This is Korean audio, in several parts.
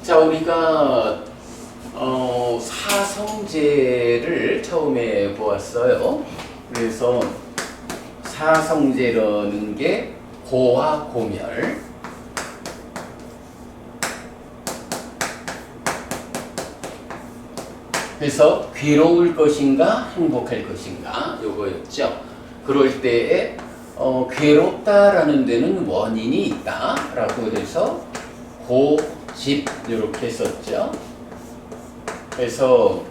자, 우리가 사성제를 처음에 보았어요. 그래서 사성제라는 게 고와 고멸, 그래서 괴로울 것인가 행복할 것인가 요거였죠. 그럴 때에 괴롭다라는 데는 원인이 있다라고 해서 고집 이렇게 썼죠. 그래서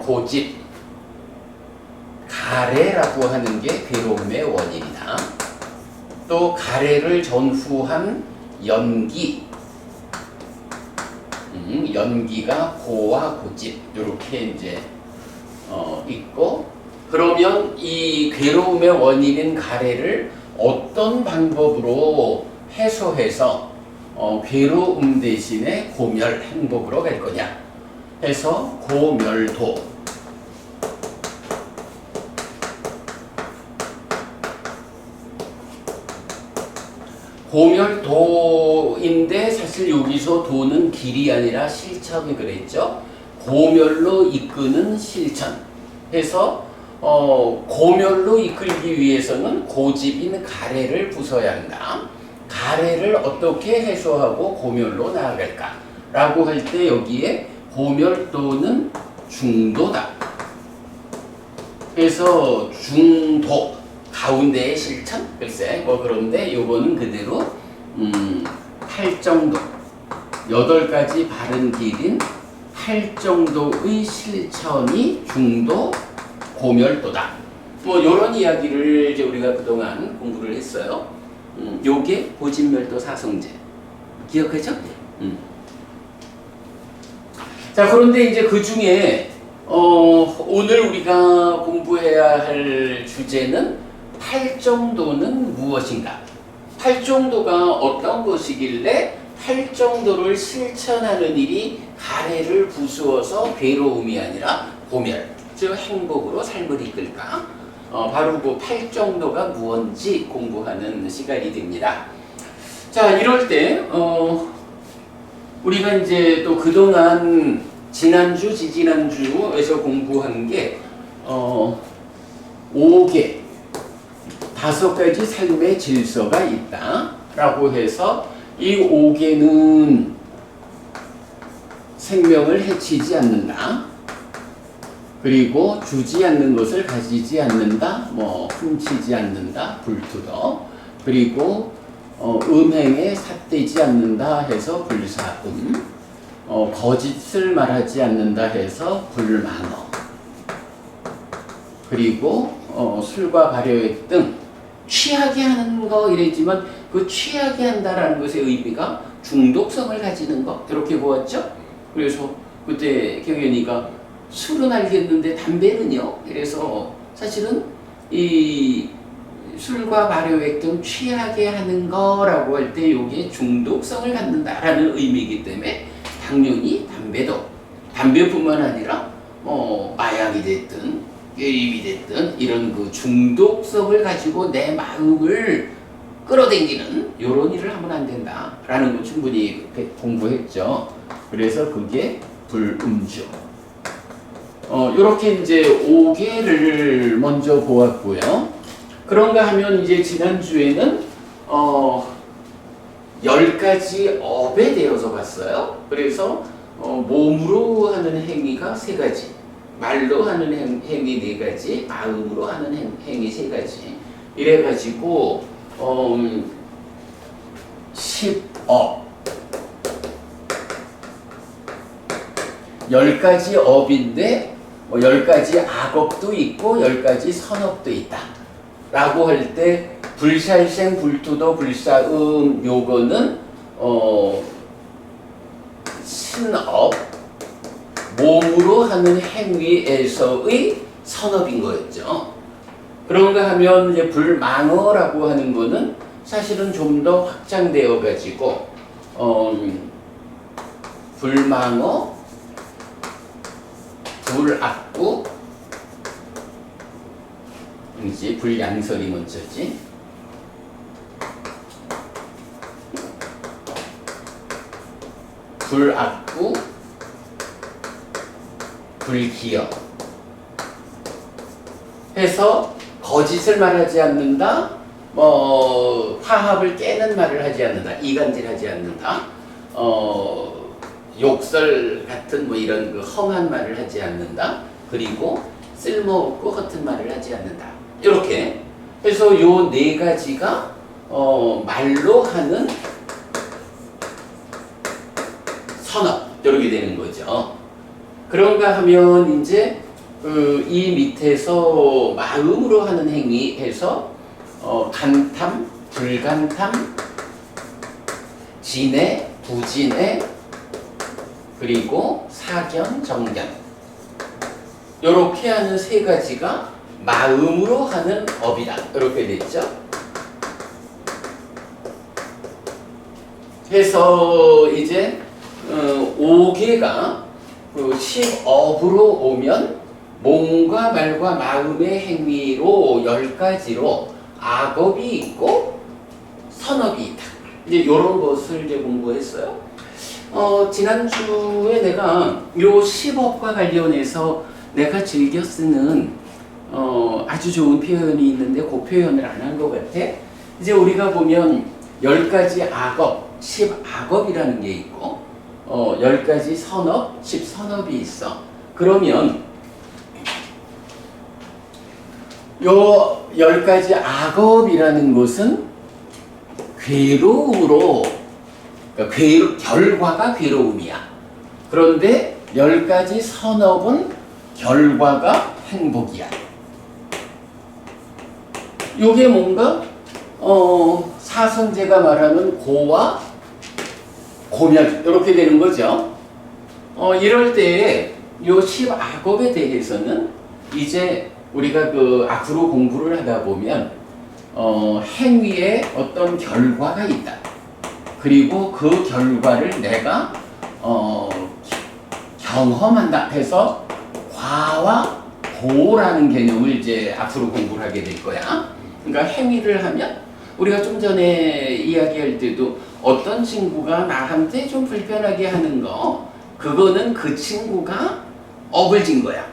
고집, 가래라고 하는 게 괴로움의 원인이다. 또 가래를 전후한 연기, 연기가 고와 고집 이렇게 이제 있고, 그러면 이 괴로움의 원인인 가래를 어떤 방법으로 해소해서 괴로움 대신에 고멸, 행복으로 갈 거냐 해서 고멸도. 고멸도인데 사실 여기서 도는 길이 아니라 실천이 그랬죠. 고멸로 이끄는 실천 해서 고멸로 이끌기 위해서는 고집인 가래를 부숴야 한다. 가래를 어떻게 해소하고 고멸로 나아갈까 라고 할 때 여기에 고멸도는 중도다. 그래서 중도, 가운데의 실천? 글쎄, 그런데 요거는 그대로 8정도, 8가지 바른 길인 8정도의 실천이 중도 고멸도다. 요런 이야기를 이제 우리가 그동안 공부를 했어요. 요게 고집멸도 사성제. 기억하죠? 자, 그런데 이제 그 중에 오늘 우리가 공부해야 할 주제는 8정도는 무엇인가? 8정도가 어떤 것이길래 8정도를 실천하는 일이 가래를 부수어서 괴로움이 아니라 고멸, 즉 행복으로 삶을 이끌까? 바로 그 8정도가 무엇인지 공부하는 시간이 됩니다. 자, 이럴 때 우리가 이제 또 그동안 지난주, 지지난주에서 공부한 게 5개, 5가지 삶의 질서가 있다 라고 해서 이 5개는 생명을 해치지 않는다. 그리고 주지 않는 것을 가지지 않는다. 훔치지 않는다. 불투덕. 그리고 음행에 삿되지 않는다 해서 불사음. 거짓을 말하지 않는다 해서 불망어. 그리고 술과 발효액 등 취하게 하는 거 이랬지만 그 취하게 한다라는 것의 의미가 중독성을 가지는 것 이렇게 보았죠. 그래서 그때 경연이가 술은 알겠는데 담배는요. 그래서 사실은 이 술과 발효액 등 취하게 하는 거라고 할 때 이게 중독성을 갖는다라는 의미이기 때문에 당연히 담배도 담배뿐만 아니라 마약이 됐든 게임이 됐든 이런 그 중독성을 가지고 내 마음을 끌어당기는 이런 일을 하면 안 된다라는 거 충분히 공부했죠. 그래서 그게 불음주. 이렇게 이제 5개를 먼저 보았고요. 그런가 하면 이제 지난주에는 10가지 업에 대해서 봤어요. 그래서 몸으로 하는 행위가 3가지, 말로 하는 행위 4가지, 마음으로 하는 행위 3가지. 이래가지고 10업, 10가지 업인데 10가지 악업도 있고 10가지 선업도 있다 라고 할 때 불살생, 불투도, 불사음 요거는 신업, 몸으로 하는 행위에서의 선업인 거였죠. 그런가 하면 이제 불망어라고 하는 거는 사실은 좀 더 확장되어 가지고 불망어, 불악구, 이제 불양설이 먼저지. 불악구, 불기역 해서 거짓을 말하지 않는다, 화합을 깨는 말을 하지 않는다, 이간질하지 않는다, 욕설 같은 이런 그 험한 말을 하지 않는다, 그리고 쓸모없고 허튼 말을 하지 않는다. 이렇게 해서 요 네 가지가 말로 하는 선업 이렇게 되는 거죠. 그런가 하면 이제 이 밑에서 마음으로 하는 행위해서 간탐, 불간탐, 진해, 부진해, 그리고 사견, 정견 이렇게 하는 세 가지가 마음으로 하는 업이다. 이렇게 됐죠. 해서 이제 5개가 10업으로 오면 몸과 말과 마음의 행위로 10가지로 악업이 있고 선업이 있다. 이제 이런 것을 이제 공부했어요. 지난주에 내가 요 10업과 관련해서 내가 즐겨 쓰는 아주 좋은 표현이 있는데 그 표현을 안 한 것 같아. 이제 우리가 보면 10가지 악업, 10악업이라는 게 있고 10가지 선업, 10선업이 있어. 그러면 요 10가지 악업이라는 것은 괴로움으로, 그러니까 결과가 괴로움이야. 그런데 10가지 선업은 결과가 행복이야. 요게 뭔가 사성제가 말하는 고와 고멸 이렇게 되는 거죠. 이럴 때에 요 10악업에 대해서는 이제 우리가 그 앞으로 공부를 하다 보면 행위에 어떤 결과가 있다. 그리고 그 결과를 내가 경험한다 해서 과와 고라는 개념을 이제 앞으로 공부를 하게 될 거야. 그러니까 행위를 하면 우리가 좀 전에 이야기할 때도 어떤 친구가 나한테 좀 불편하게 하는 거, 그거는 그 친구가 업을 진 거야.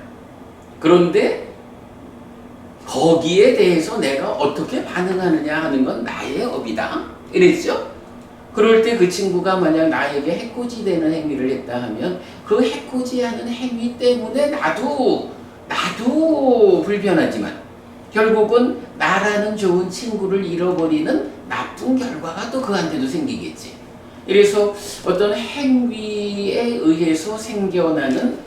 그런데 거기에 대해서 내가 어떻게 반응하느냐 하는 건 나의 업이다. 이랬죠? 그럴 때 그 친구가 만약 나에게 해코지되는 행위를 했다 하면 그 해코지하는 행위 때문에 나도 불편하지만 결국은 나라는 좋은 친구를 잃어버리는 나쁜 결과가 또 그한테도 생기겠지. 그래서 어떤 행위에 의해서 생겨나는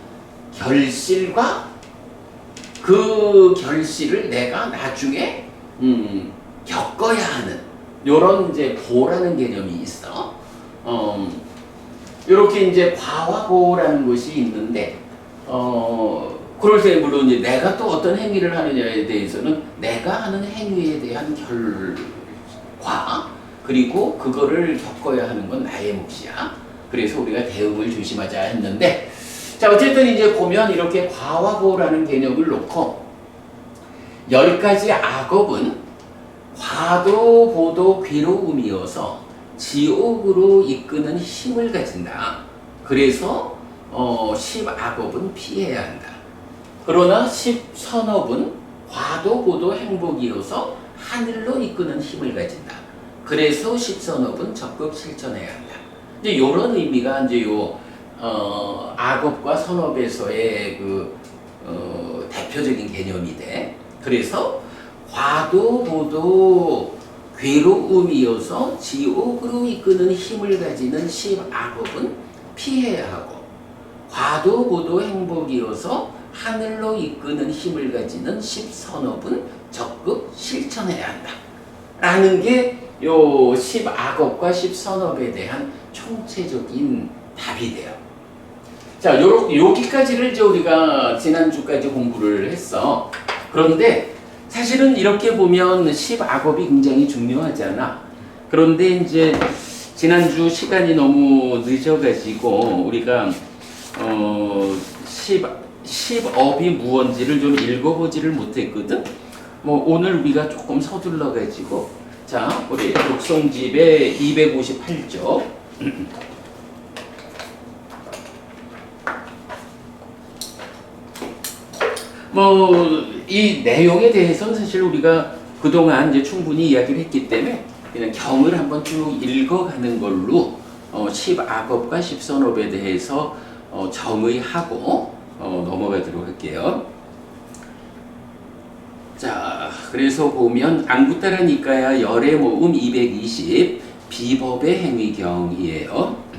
결실과 그 결실을 내가 나중에 겪어야 하는 요런 이제 고라는 개념이 있어. 이렇게 이제 과와 고라는 것이 있는데 그럴 때 물론 이제 내가 또 어떤 행위를 하느냐에 대해서는 내가 하는 행위에 대한 결과 그리고 그거를 겪어야 하는 건 나의 몫이야. 그래서 우리가 대응을 조심하자 했는데, 자 어쨌든 이제 보면 이렇게 과와 고라는 개념을 놓고 10가지 악업은 과도 보도 괴로움이어서 지옥으로 이끄는 힘을 가진다. 그래서 10악업은 피해야 한다. 그러나 10선업은 과도 보도 행복이어서 하늘로 이끄는 힘을 가진다. 그래서 10선업은 적극 실천해야 한다. 이제 이런 의미가 이제 요 악업과 선업에서의 그 대표적인 개념이 돼. 그래서 과도 보도 괴로움이어서 지옥으로 이끄는 힘을 가지는 10악업은 피해야 하고, 과도 보도 행복이어서 하늘로 이끄는 힘을 가지는 10선업은 적극 실천해야 한다. 라는 게 요 10악업과 10선업에 대한 총체적인 답이 돼요. 자, 여기까지를 이제 우리가 지난주까지 공부를 했어. 그런데 사실은 이렇게 보면 10악업이 굉장히 중요하잖아. 그런데 이제 지난주 시간이 너무 늦어가지고 우리가 10업이 무언지를 좀 읽어보지를 못했거든. 오늘 우리가 조금 서둘러가지고, 자 우리 독송집의 258쪽 뭐 이 내용에 대해서는 사실 우리가 그동안 이제 충분히 이야기를 했기 때문에 그냥 경을 한번 쭉 읽어가는 걸로 10악업과 10선업에 대해서 정의하고 넘어가도록 할게요. 자, 그래서 보면 앙구따라니까야 열의 모음 220 비법의 행위경이에요.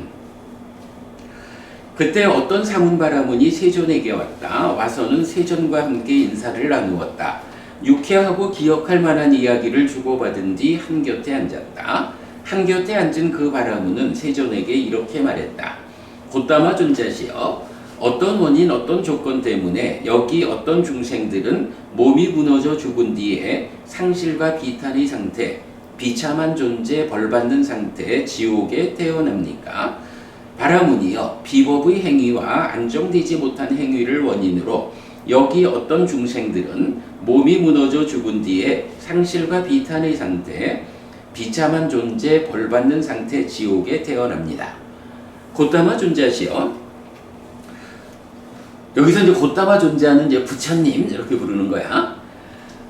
그때 어떤 사문바라문이 세존에게 왔다. 와서는 세존과 함께 인사를 나누었다. 유쾌하고 기억할 만한 이야기를 주고받은 뒤 한곁에 앉았다. 한곁에 앉은 그 바라문은 세존에게 이렇게 말했다. 곧다마 존자시여, 어떤 원인 어떤 조건 때문에 여기 어떤 중생들은 몸이 무너져 죽은 뒤에 상실과 비탄의 상태, 비참한 존재 벌받는 상태 지옥에 태어납니까? 바라문이여, 비법의 행위와 안정되지 못한 행위를 원인으로 여기 어떤 중생들은 몸이 무너져 죽은 뒤에 상실과 비탄의 상태, 비참한 존재 벌받는 상태 지옥에 태어납니다. 곧다마 존자시여, 여기서 이제 곧다마 존재하는 이제 부처님 이렇게 부르는 거야.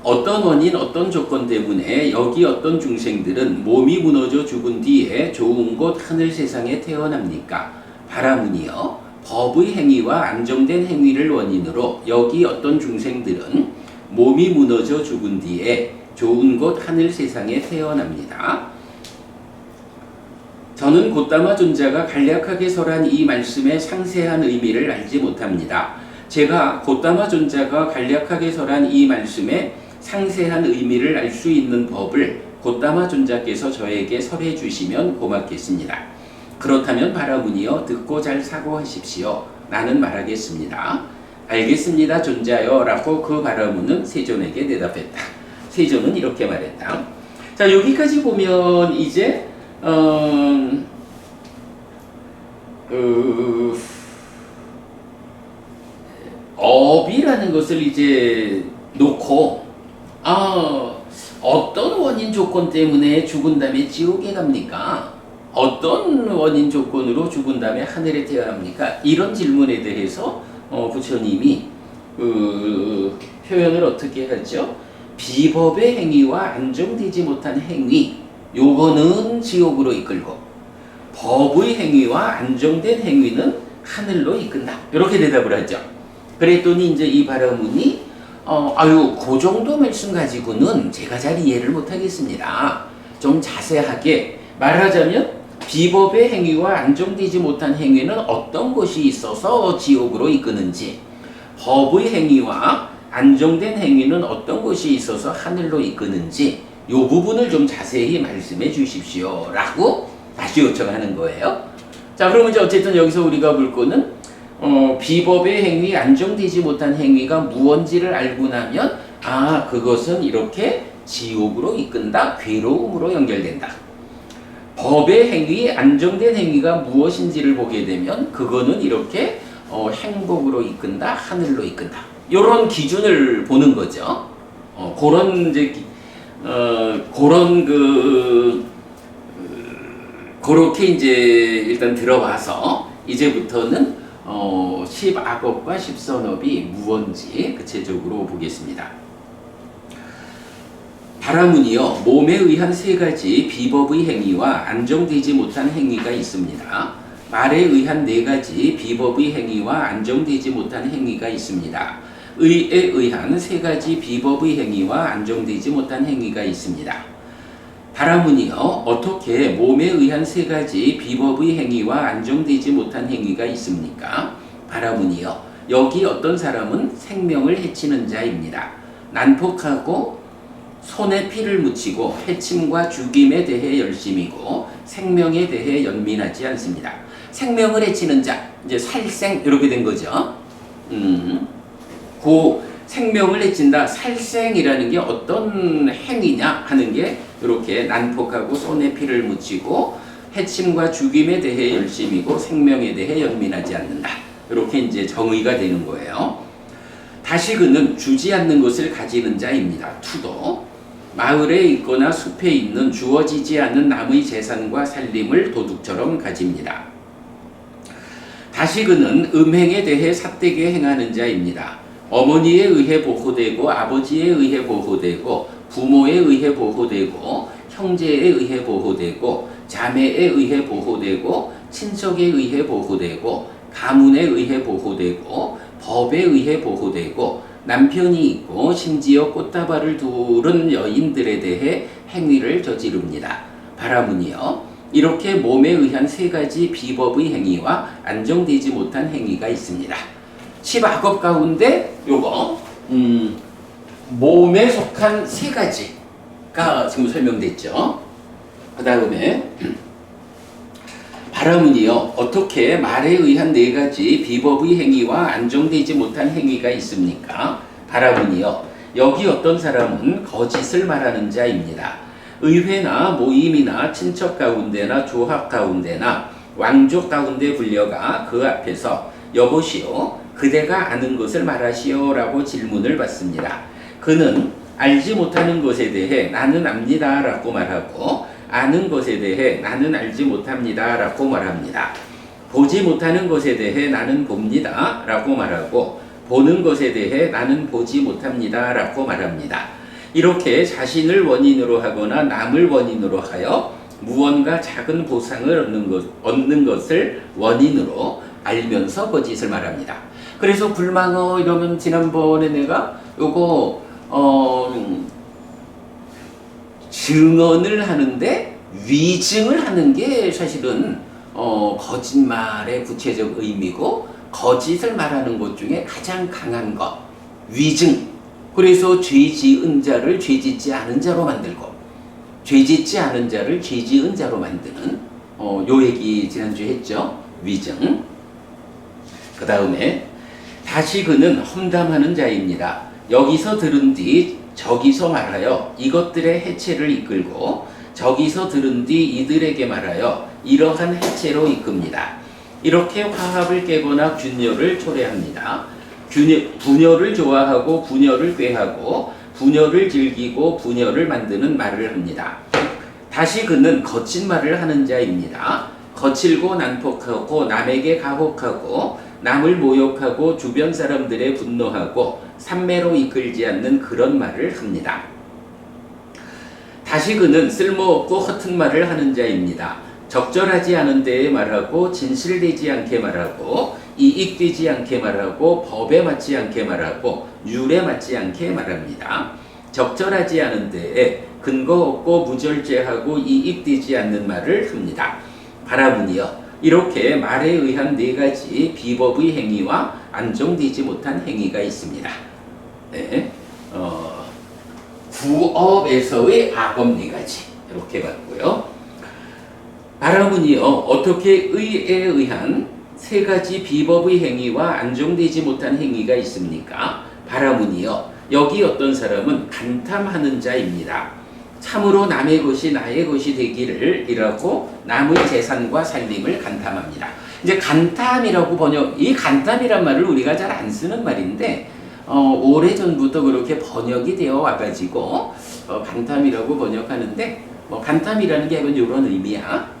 어떤 원인 어떤 조건 때문에 여기 어떤 중생들은 몸이 무너져 죽은 뒤에 좋은 곳 하늘 세상에 태어납니까? 바라문이여, 법의 행위와 안정된 행위를 원인으로 여기 어떤 중생들은 몸이 무너져 죽은 뒤에 좋은 곳 하늘 세상에 태어납니다. 저는 곧다마 존자가 간략하게 설한 이 말씀의 상세한 의미를 알지 못합니다. 제가 곧다마 존자가 간략하게 설한 이 말씀의 상세한 의미를 알 수 있는 법을 곧다마 존자께서 저에게 설해 주시면 고맙겠습니다. 그렇다면 바라문이여, 듣고 잘 사고하십시오. 나는 말하겠습니다. 알겠습니다 존자여 라고 그 바라문은 세존에게 대답했다. 세존은 이렇게 말했다. 자, 여기까지 보면 이제 업이라는 것을 이제 놓고 어떤 원인 조건 때문에 죽은 다음에 지옥에 갑니까? 어떤 원인 조건으로 죽은 다음에 하늘에 태어납니까? 이런 질문에 대해서 부처님이 표현을 어떻게 하죠? 비법의 행위와 안정되지 못한 행위, 요거는 지옥으로 이끌고 법의 행위와 안정된 행위는 하늘로 이끈다. 이렇게 대답을 하죠. 그랬더니 이제 이 바라문이 그 정도 말씀 가지고는 제가 잘 이해를 못하겠습니다. 좀 자세하게 말하자면 비법의 행위와 안정되지 못한 행위는 어떤 것이 있어서 지옥으로 이끄는지, 법의 행위와 안정된 행위는 어떤 것이 있어서 하늘로 이끄는지 이 부분을 좀 자세히 말씀해 주십시오 라고 다시 요청하는 거예요. 자, 그러면 이제 어쨌든 여기서 우리가 볼 거는 비법의 행위, 안정되지 못한 행위가 무언지를 알고 나면 그것은 이렇게 지옥으로 이끈다, 괴로움으로 연결된다. 법의 행위, 안정된 행위가 무엇인지를 보게 되면 그거는 이렇게 행복으로 이끈다, 하늘로 이끈다. 이런 기준을 보는 거죠. 그렇게 이제 일단 들어와서 이제부터는 10악업과 10선업이 무언지 구체적으로 보겠습니다. 바라문이여, 몸에 의한 세 가지 비법의 행위와 안정되지 못한 행위가 있습니다. 말에 의한 네 가지 비법의 행위와 안정되지 못한 행위가 있습니다. 의에 의한 세 가지 비법의 행위와 안정되지 못한 행위가 있습니다. 바라문이여, 어떻게 몸에 의한 세 가지 비법의 행위와 안정되지 못한 행위가 있습니까? 바라문이여, 여기 어떤 사람은 생명을 해치는 자입니다. 난폭하고 손에 피를 묻히고 해침과 죽임에 대해 열심이고 생명에 대해 연민하지 않습니다. 생명을 해치는 자, 이제 살생 이렇게 된 거죠. 생명을 해친다, 살생이라는 게 어떤 행위냐 하는 게 이렇게 난폭하고 손에 피를 묻히고 해침과 죽임에 대해 열심이고 생명에 대해 연민하지 않는다. 이렇게 이제 정의가 되는 거예요. 다시 그는 주지 않는 것을 가지는 자입니다. 투도 마을에 있거나 숲에 있는 주어지지 않는 남의 재산과 살림을 도둑처럼 가집니다. 다시 그는 음행에 대해 삿되게 행하는 자입니다. 어머니에 의해 보호되고 아버지에 의해 보호되고 부모에 의해 보호되고 형제에 의해 보호되고 자매에 의해 보호되고 친척에 의해 보호되고 가문에 의해 보호되고 법에 의해 보호되고 남편이 있고 심지어 꽃다발을 두른 여인들에 대해 행위를 저지릅니다. 바라문이여 이렇게 몸에 의한 세 가지 비법의 행위와 안정되지 못한 행위가 있습니다. 10악업 가운데 요거 몸에 속한 세 가지가 지금 설명됐죠. 그 다음에 바라문이여 어떻게 말에 의한 네 가지 비법의 행위와 안정되지 못한 행위가 있습니까? 바라문이여 여기 어떤 사람은 거짓을 말하는 자입니다. 의회나 모임이나 친척 가운데나 조합 가운데나 왕족 가운데 불려가 그 앞에서 여보시오 그대가 아는 것을 말하시오 라고 질문을 받습니다. 그는 알지 못하는 것에 대해 나는 압니다 라고 말하고 아는 것에 대해 나는 알지 못합니다 라고 말합니다. 보지 못하는 것에 대해 나는 봅니다 라고 말하고 보는 것에 대해 나는 보지 못합니다 라고 말합니다. 이렇게 자신을 원인으로 하거나 남을 원인으로 하여 무언가 작은 보상을 얻는 것을 원인으로 알면서 거짓을 말합니다. 그래서 불망어 이러면 지난번에 내가 요거 증언을 하는데 위증을 하는 게 사실은 거짓말의 구체적 의미고 거짓을 말하는 것 중에 가장 강한 것 위증. 그래서 죄 지은 자를 죄 짓지 않은 자로 만들고 죄 짓지 않은 자를 죄 지은 자로 만드는 요 얘기 지난주에 했죠. 위증. 그 다음에 다시 그는 험담하는 자입니다. 여기서 들은 뒤 저기서 말하여 이것들의 해체를 이끌고 저기서 들은 뒤 이들에게 말하여 이러한 해체로 이끕니다. 이렇게 화합을 깨거나 균열을 초래합니다. 분열을 좋아하고 분열을 꾀하고 분열을 즐기고 분열을 만드는 말을 합니다. 다시 그는 거친 말을 하는 자입니다. 거칠고 난폭하고 남에게 가혹하고 남을 모욕하고 주변 사람들의 분노하고 산매로 이끌지 않는 그런 말을 합니다. 다시 그는 쓸모없고 허튼 말을 하는 자입니다. 적절하지 않은 데에 말하고 진실되지 않게 말하고 이익되지 않게 말하고 법에 맞지 않게 말하고 율에 맞지 않게 말합니다. 적절하지 않은 데에 근거 없고 무절제하고 이익되지 않는 말을 합니다. 바라문이여 이렇게 말에 의한 네 가지 비법의 행위와 안정되지 못한 행위가 있습니다. 네, 구업에서의 악업 네 가지 이렇게 봤고요. 바라문이여 어떻게 의에 의한 세 가지 비법의 행위와 안정되지 못한 행위가 있습니까? 바라문이여 여기 어떤 사람은 간탐하는 자입니다. 참으로 남의 것이 나의 것이 되기를 이라고 남의 재산과 살림을 간탐합니다. 이제 간탐이라고 이 간탐이란 말을 우리가 잘 안 쓰는 말인데 오래전부터 그렇게 번역이 되어 와가지고 간탐이라고 번역하는데 간탐이라는 게 이런 의미야.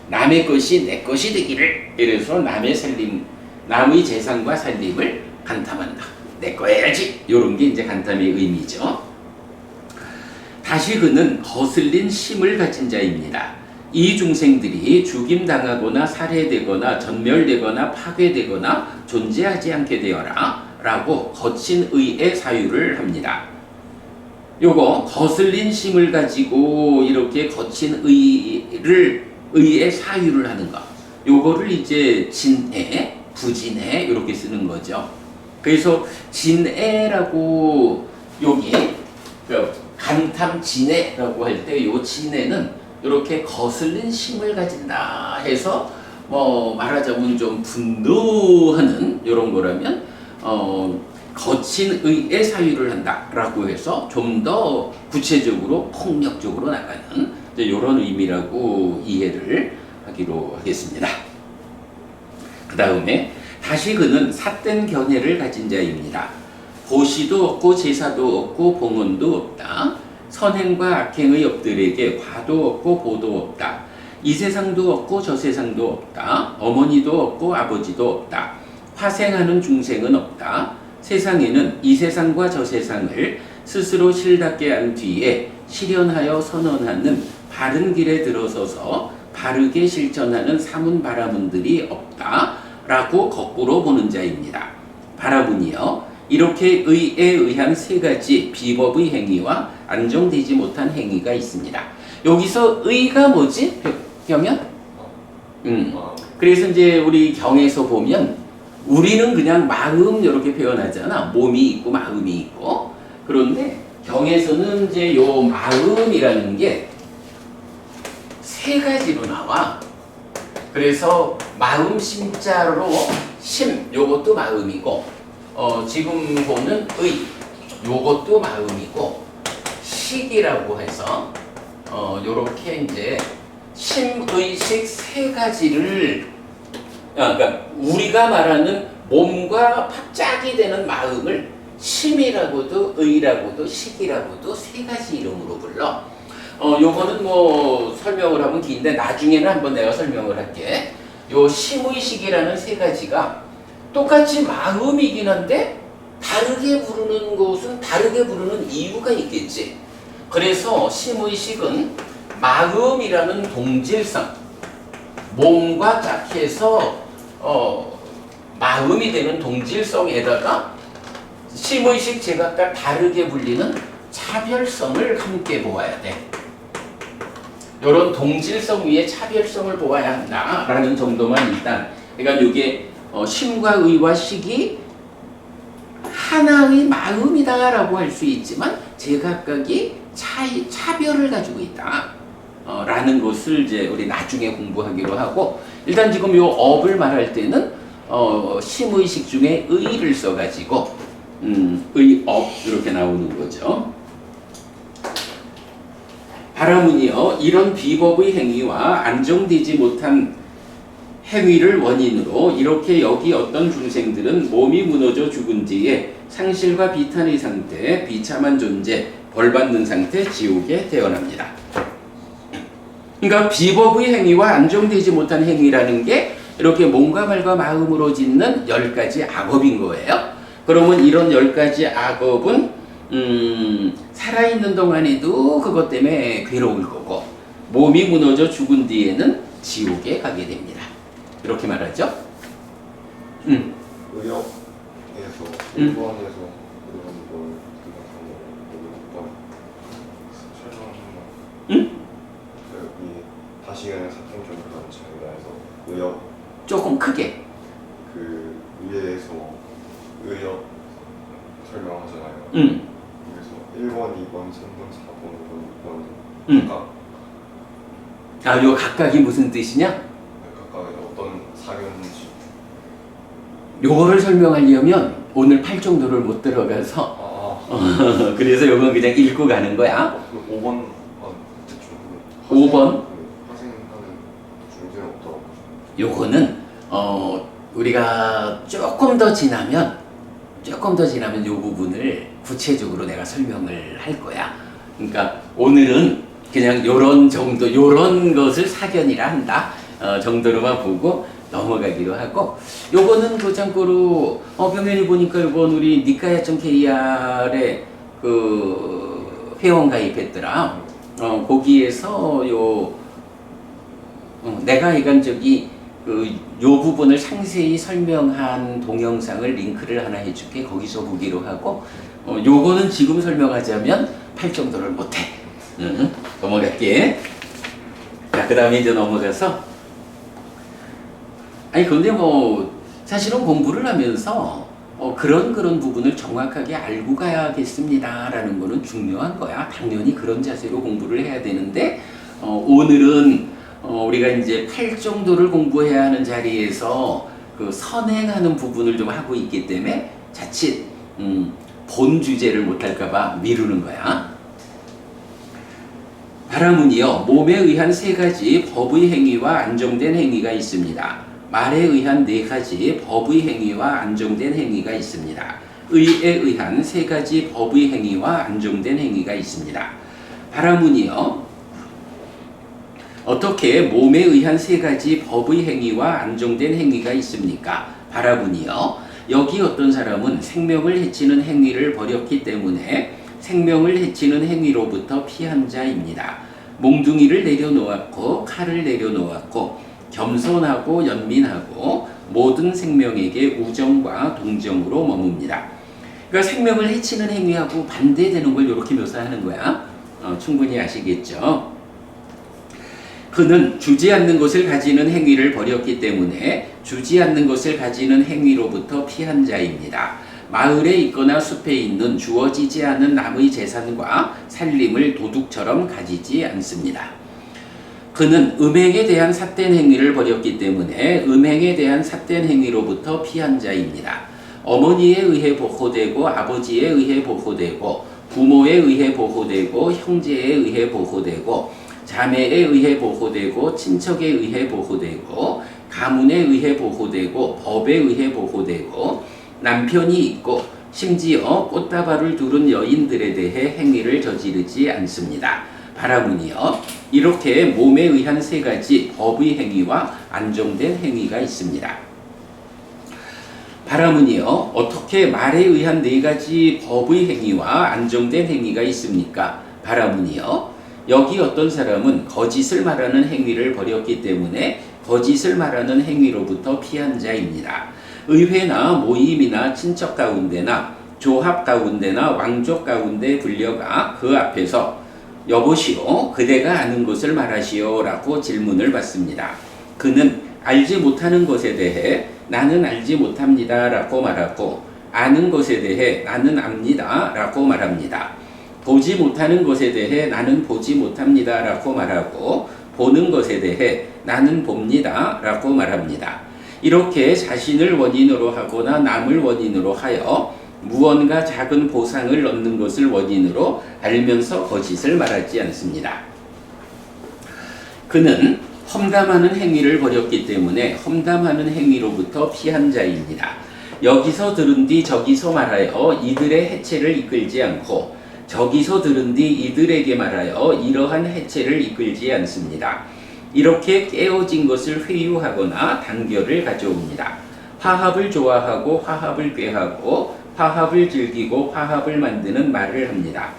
남의 것이 내 것이 되기를 이래서 남의 재산과 살림을 간탐한다. 내 거 해야지. 이런 게 이제 간탐의 의미죠. 다시 그는 거슬린 심을 가진 자입니다. 이 중생들이 죽임당하거나 살해되거나 전멸되거나 파괴되거나 존재하지 않게 되어라 라고 거친 의의 사유를 합니다. 요거 거슬린 심을 가지고 이렇게 거친 의의 사유를 하는 것 요거를 이제 진애, 부진애 이렇게 쓰는 거죠. 그래서 진애라고 여기 간탐진애라고 할 때 요 진애는 이렇게 거슬린 심을 가진다 해서 말하자면 좀 분노하는 이런 거라면 거친 의의 사유를 한다라고 해서 좀 더 구체적으로 폭력적으로 나가는 이런 의미라고 이해를 하기로 하겠습니다. 그 다음에 다시 그는 삿된 견해를 가진 자입니다. 보시도 없고 제사도 없고 봉헌도 없다. 선행과 악행의 업들에게 과도 없고 보도 없다. 이 세상도 없고 저 세상도 없다. 어머니도 없고 아버지도 없다. 화생하는 중생은 없다. 세상에는 이 세상과 저 세상을 스스로 실답게 한 뒤에 실현하여 선언하는 바른 길에 들어서서 바르게 실천하는 사문 바라문들이 없다라고 거꾸로 보는 자입니다. 바라문이요, 이렇게 의에 의한 세 가지 비법의 행위와 안정되지 못한 행위가 있습니다. 여기서 의가 뭐지? 병면? 그래서 이제 우리 경에서 보면 우리는 그냥 마음 이렇게 표현하잖아. 몸이 있고 마음이 있고. 그런데 경에서는 이제 요 마음이라는 게 세 가지로 나와. 그래서 마음 심자로 심, 요것도 마음이고, 지금 보는 의, 요것도 마음이고, 식이라고 해서 요렇게 이제 심의식 세 가지를, 그러니까 우리가 말하는 몸과 짝이 되는 마음을 심이라고도 의라고도 식이라고도 세 가지 이름으로 불러. 요거는 뭐 설명을 하면 긴데 나중에는 한번 내가 설명을 할게. 요 심의식이라는 세 가지가 똑같이 마음이긴 한데 다르게 부르는 것은 다르게 부르는 이유가 있겠지. 그래서 심의식은 마음이라는 동질성, 몸과 짝해서 마음이 되는 동질성에다가 심의식 제각각 다르게 불리는 차별성을 함께 보아야 돼. 이런 동질성 위에 차별성을 보아야 한다라는 정도만 일단, 그러니까 이게 심과 의와 식이 하나의 마음이다라고 할 수 있지만 제각각이 차별을 가지고 있다. 라는 것을 이제 우리 나중에 공부하기로 하고, 일단 지금 요 업을 말할 때는 심의식 중에 의를 써가지고 의업 이렇게 나오는 거죠. 바라문이여, 이런 비법의 행위와 안정되지 못한 행위를 원인으로 이렇게 여기 어떤 중생들은 몸이 무너져 죽은 뒤에 상실과 비탄의 상태, 비참한 존재, 벌받는 상태, 지옥에 태어납니다. 그러니까 비법의 행위와 안정되지 못한 행위라는 게 이렇게 몸과 말과 마음으로 짓는 10가지 악업인 거예요. 그러면 이런 10가지 악업은 살아있는 동안에도 그것 때문에 괴로울 거고, 몸이 무너져 죽은 뒤에는 지옥에 가게 됩니다. 이렇게 말하죠. 의역에서 1번에서 이런 걸 설명하면 이 다시가는 사탕점이라는 장면에서 의역 조금 크게. 그 위에서 의역 설명하잖아요. 그래서 1번, 2번, 3번, 4번, 5번, 6번 각각. 요 각각이 무슨 뜻이냐? 각각 어떤 사견인지. 요거를 설명하려면 오늘 8정도를 못 들어가서 그래서 요건 그냥 읽고 가는 거야. 5번 5번? 화생하는 중재는 없더라고요. 요거는 우리가 조금 더 지나면 요 부분을 구체적으로 내가 설명을 할 거야. 그러니까 오늘은 그냥 요런 정도, 요런 것을 사견이라 한다 정도로만 보고 넘어가기로 하고, 요거는 그 참고로 병면이 보니까 요건 우리 니카야청 KR에 그 회원 가입했더라. 거기에서 내가 이간저기 요 부분을 상세히 설명한 동영상을 링크를 하나 해줄게. 거기서 보기로 하고, 요거는 지금 설명하자면 8정도를 못해. 넘어갈게. 자, 그 다음에 이제 넘어가서, 아니 근데 뭐 사실은 공부를 하면서 그런 부분을 정확하게 알고 가야겠습니다라는 거는 중요한 거야. 당연히 그런 자세로 공부를 해야 되는데, 오늘은 우리가 이제 8정도를 공부해야 하는 자리에서 그 선행하는 부분을 좀 하고 있기 때문에 자칫 본 주제를 못할까봐 미루는 거야. 바라문이여, 몸에 의한 3가지 법의 행위와 안정된 행위가 있습니다. 말에 의한 4가지 법의 행위와 안정된 행위가 있습니다. 의에 의한 3가지 법의 행위와 안정된 행위가 있습니다. 바라문이여, 어떻게 몸에 의한 3가지 법의 행위와 안정된 행위가 있습니까? 바라문이여, 여기 어떤 사람은 생명을 해치는 행위를 벌였기 때문에 생명을 해치는 행위로부터 피한 자입니다. 몽둥이를 내려놓았고 칼을 내려놓았고 겸손하고 연민하고 모든 생명에게 우정과 동정으로 머뭅니다. 그러니까 생명을 해치는 행위하고 반대되는 걸 이렇게 묘사하는 거야. 충분히 아시겠죠? 그는 주지 않는 것을 가지는 행위를 벌였기 때문에 주지 않는 것을 가지는 행위로부터 피한 자입니다. 마을에 있거나 숲에 있는 주어지지 않은 남의 재산과 살림을 도둑처럼 가지지 않습니다. 그는 음행에 대한 삿된 행위를 벌였기 때문에 음행에 대한 삿된 행위로부터 피한 자입니다. 어머니에 의해 보호되고 아버지에 의해 보호되고 부모에 의해 보호되고 형제에 의해 보호되고 자매에 의해 보호되고 친척에 의해 보호되고 가문에 의해 보호되고 법에 의해 보호되고 남편이 있고 심지어 꽃다발을 두른 여인들에 대해 행위를 저지르지 않습니다. 바라문이여, 이렇게 몸에 의한 세 가지 법의 행위와 안정된 행위가 있습니다. 바라문이여, 어떻게 말에 의한 네 가지 법의 행위와 안정된 행위가 있습니까? 바라문이여, 여기 어떤 사람은 거짓을 말하는 행위를 벌였기 때문에 거짓을 말하는 행위로부터 피한 자입니다. 의회나 모임이나 친척 가운데나 조합 가운데나 왕족 가운데 불려가 그 앞에서 여보시오, 그대가 아는 것을 말하시오 라고 질문을 받습니다. 그는 알지 못하는 것에 대해 나는 알지 못합니다 라고 말하고 아는 것에 대해 나는 압니다 라고 말합니다. 보지 못하는 것에 대해 나는 보지 못합니다 라고 말하고 보는 것에 대해 나는 봅니다 라고 말합니다. 이렇게 자신을 원인으로 하거나 남을 원인으로 하여 무언가 작은 보상을 얻는 것을 원인으로 알면서 거짓을 말하지 않습니다. 그는 험담하는 행위를 벌였기 때문에 험담하는 행위로부터 피한 자입니다. 여기서 들은 뒤 저기서 말하여 이들의 해체를 이끌지 않고 저기서 들은 뒤 이들에게 말하여 이러한 해체를 이끌지 않습니다. 이렇게 깨어진 것을 회유하거나 단결을 가져옵니다. 화합을 좋아하고 화합을 꾀하고 화합을 즐기고 화합을 만드는 말을 합니다.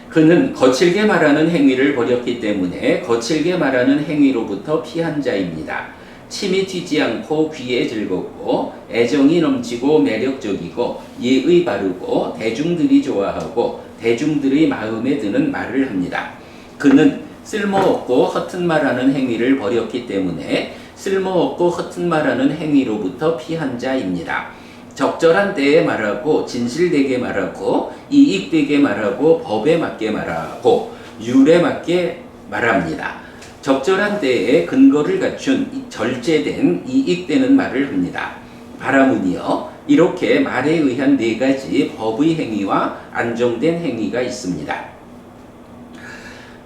그는 거칠게 말하는 행위를 벌였기 때문에 거칠게 말하는 행위로부터 피한 자입니다. 침이 튀지 않고 귀에 즐겁고 애정이 넘치고 매력적이고 예의 바르고 대중들이 좋아하고 대중들의 마음에 드는 말을 합니다. 그는 쓸모없고 허튼 말하는 행위를 벌였기 때문에 쓸모없고 허튼 말하는 행위로부터 피한 자입니다. 적절한 때에 말하고 진실되게 말하고 이익되게 말하고 법에 맞게 말하고 율에 맞게 말합니다. 적절한 때에 근거를 갖춘 절제된 이익되는 말을 합니다. 바라문이여, 이렇게 말에 의한 네 가지 법의 행위와 안정된 행위가 있습니다.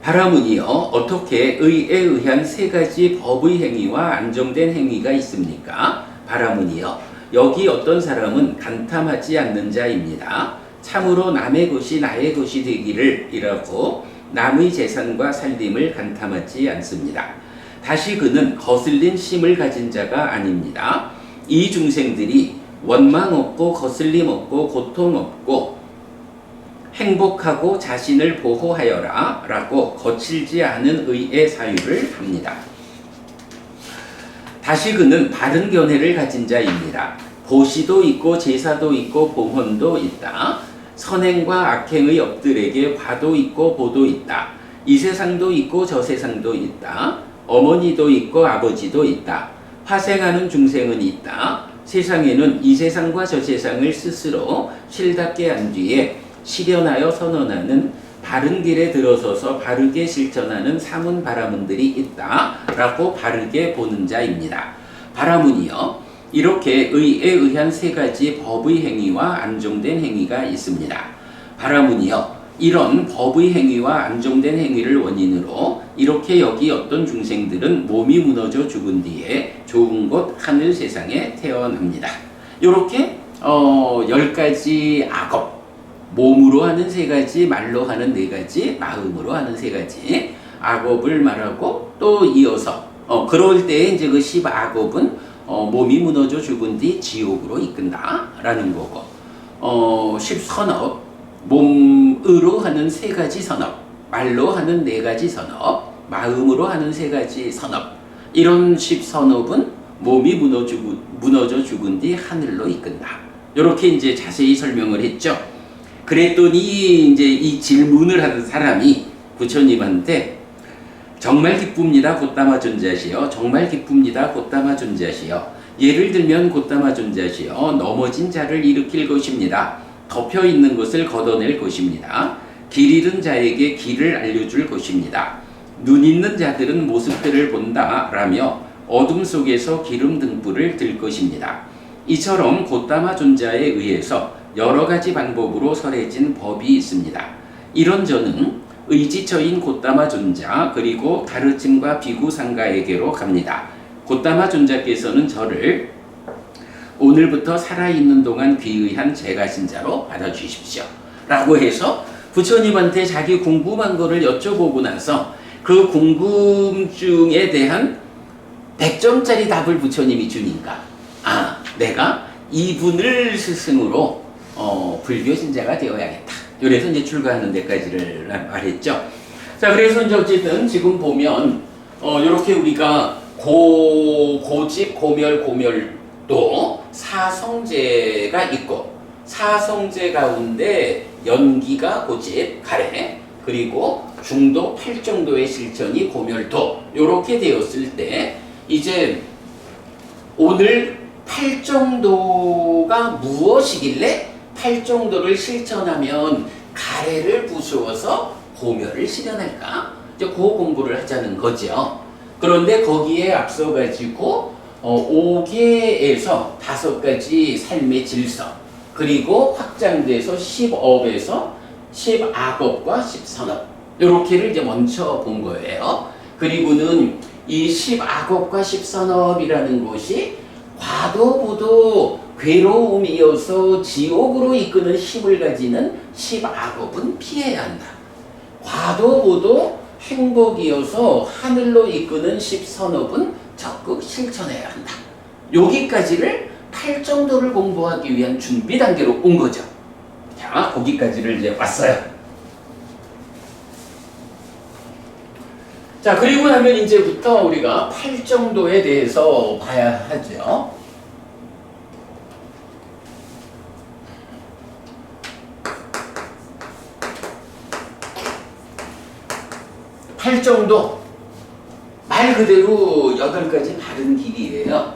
바라문이여, 어떻게 의에 의한 세 가지 법의 행위와 안정된 행위가 있습니까? 바라문이여, 여기 어떤 사람은 간탐하지 않는 자입니다. 참으로 남의 것이 나의 것이 되기를 이라고 남의 재산과 살림을 간탐하지 않습니다. 다시 그는 거슬린 심을 가진 자가 아닙니다. 이 중생들이 원망 없고 거슬림 없고 고통 없고 행복하고 자신을 보호하여라 라고 거칠지 않은 의의 사유를 합니다. 다시 그는 바른 견해를 가진 자입니다. 보시도 있고 제사도 있고 봉헌도 있다. 선행과 악행의 업들에게 과도 있고 보도 있다. 이 세상도 있고 저 세상도 있다. 어머니도 있고 아버지도 있다. 화생하는 중생은 있다. 세상에는 이 세상과 저 세상을 스스로 실답게 한 뒤에 실현하여 선언하는 바른 길에 들어서서 바르게 실천하는 사문 바라문들이 있다 라고 바르게 보는 자입니다. 바라문이여, 이렇게 의에 의한 세 가지 법의 행위와 안정된 행위가 있습니다. 바라문이여, 이런 법의 행위와 안정된 행위를 원인으로 이렇게 여기 어떤 중생들은 몸이 무너져 죽은 뒤에 좋은 곳 하늘 세상에 태어납니다. 이렇게 10가지 악업, 몸으로 하는 세 가지, 말로 하는 네 가지, 마음으로 하는 세 가지 악업을 말하고 또 이어서 그럴 때 이제 그 10악업은 몸이 무너져 죽은 뒤 지옥으로 이끈다라는 거고, 10선업, 몸으로 하는 3가지 선업, 말로 하는 4가지 선업, 마음으로 하는 3가지 선업. 이런 10선업은 몸이 무너져 죽은 뒤 하늘로 이끈다. 이렇게 이제 자세히 설명을 했죠. 그랬더니 이제 이 질문을 하는 사람이 부처님한테 정말 기쁩니다 곧다마 존자시여, 정말 기쁩니다 곧다마 존자시여, 예를 들면 곧다마 존자시여, 넘어진 자를 일으킬 것입니다. 덮여 있는 것을 걷어낼 것입니다. 길 잃은 자에게 길을 알려줄 것입니다. 눈 있는 자들은 모습들을 본다라며 어둠 속에서 기름 등불을 들 것입니다. 이처럼 곧다마 존자에 의해서 여러 가지 방법으로 설해진 법이 있습니다. 이런 저는 의지처인 곧다마 존자 그리고 가르침과 비구 상가에게로 갑니다. 곧다마 존자께서는 저를 오늘부터 살아있는 동안 귀의한 제가신자로 받아주십시오 라고 해서 부처님한테 자기 궁금한 거를 여쭤보고 나서 그 궁금증에 대한 100점짜리 답을 부처님이 주니까, 내가 이분을 스승으로 불교 신자가 되어야겠다. 그래서 이제 출가하는 데까지를 말했죠. 자, 그래서 이제 어쨌든 지금 보면 이렇게 우리가 고집, 고멸도 사성제가 있고, 사성제 가운데 연기가 고집, 가래, 그리고 중도 8정도의 실천이 고멸도, 이렇게 되었을 때 이제 오늘 8정도가 무엇이길래 8정도를 실천하면 가래를 부수어서 고멸을 실현할까? 이제 그 공부를 하자는 거죠. 그런데 거기에 앞서 가지고 5개에서 5가지 삶의 질서, 그리고 확장돼서 10업에서 10악업과 10선업, 이렇게를 이제 먼저 본 거예요. 그리고는 이 10악업과 10선업이라는 것이 과도부도 괴로움이어서 지옥으로 이끄는 힘을 가지는 10악업은 피해야 한다. 과도부도 행복이어서 하늘로 이끄는 10선업은 적극 실천해야 한다. 여기까지를 8정도를 공부하기 위한 준비 단계로 온 거죠. 자, 거기까지를 이제 왔어요. 자, 그리고 나면 이제부터 우리가 8정도에 대해서 봐야 하죠. 팔정도 말 그대로 8가지 바른 길이에요.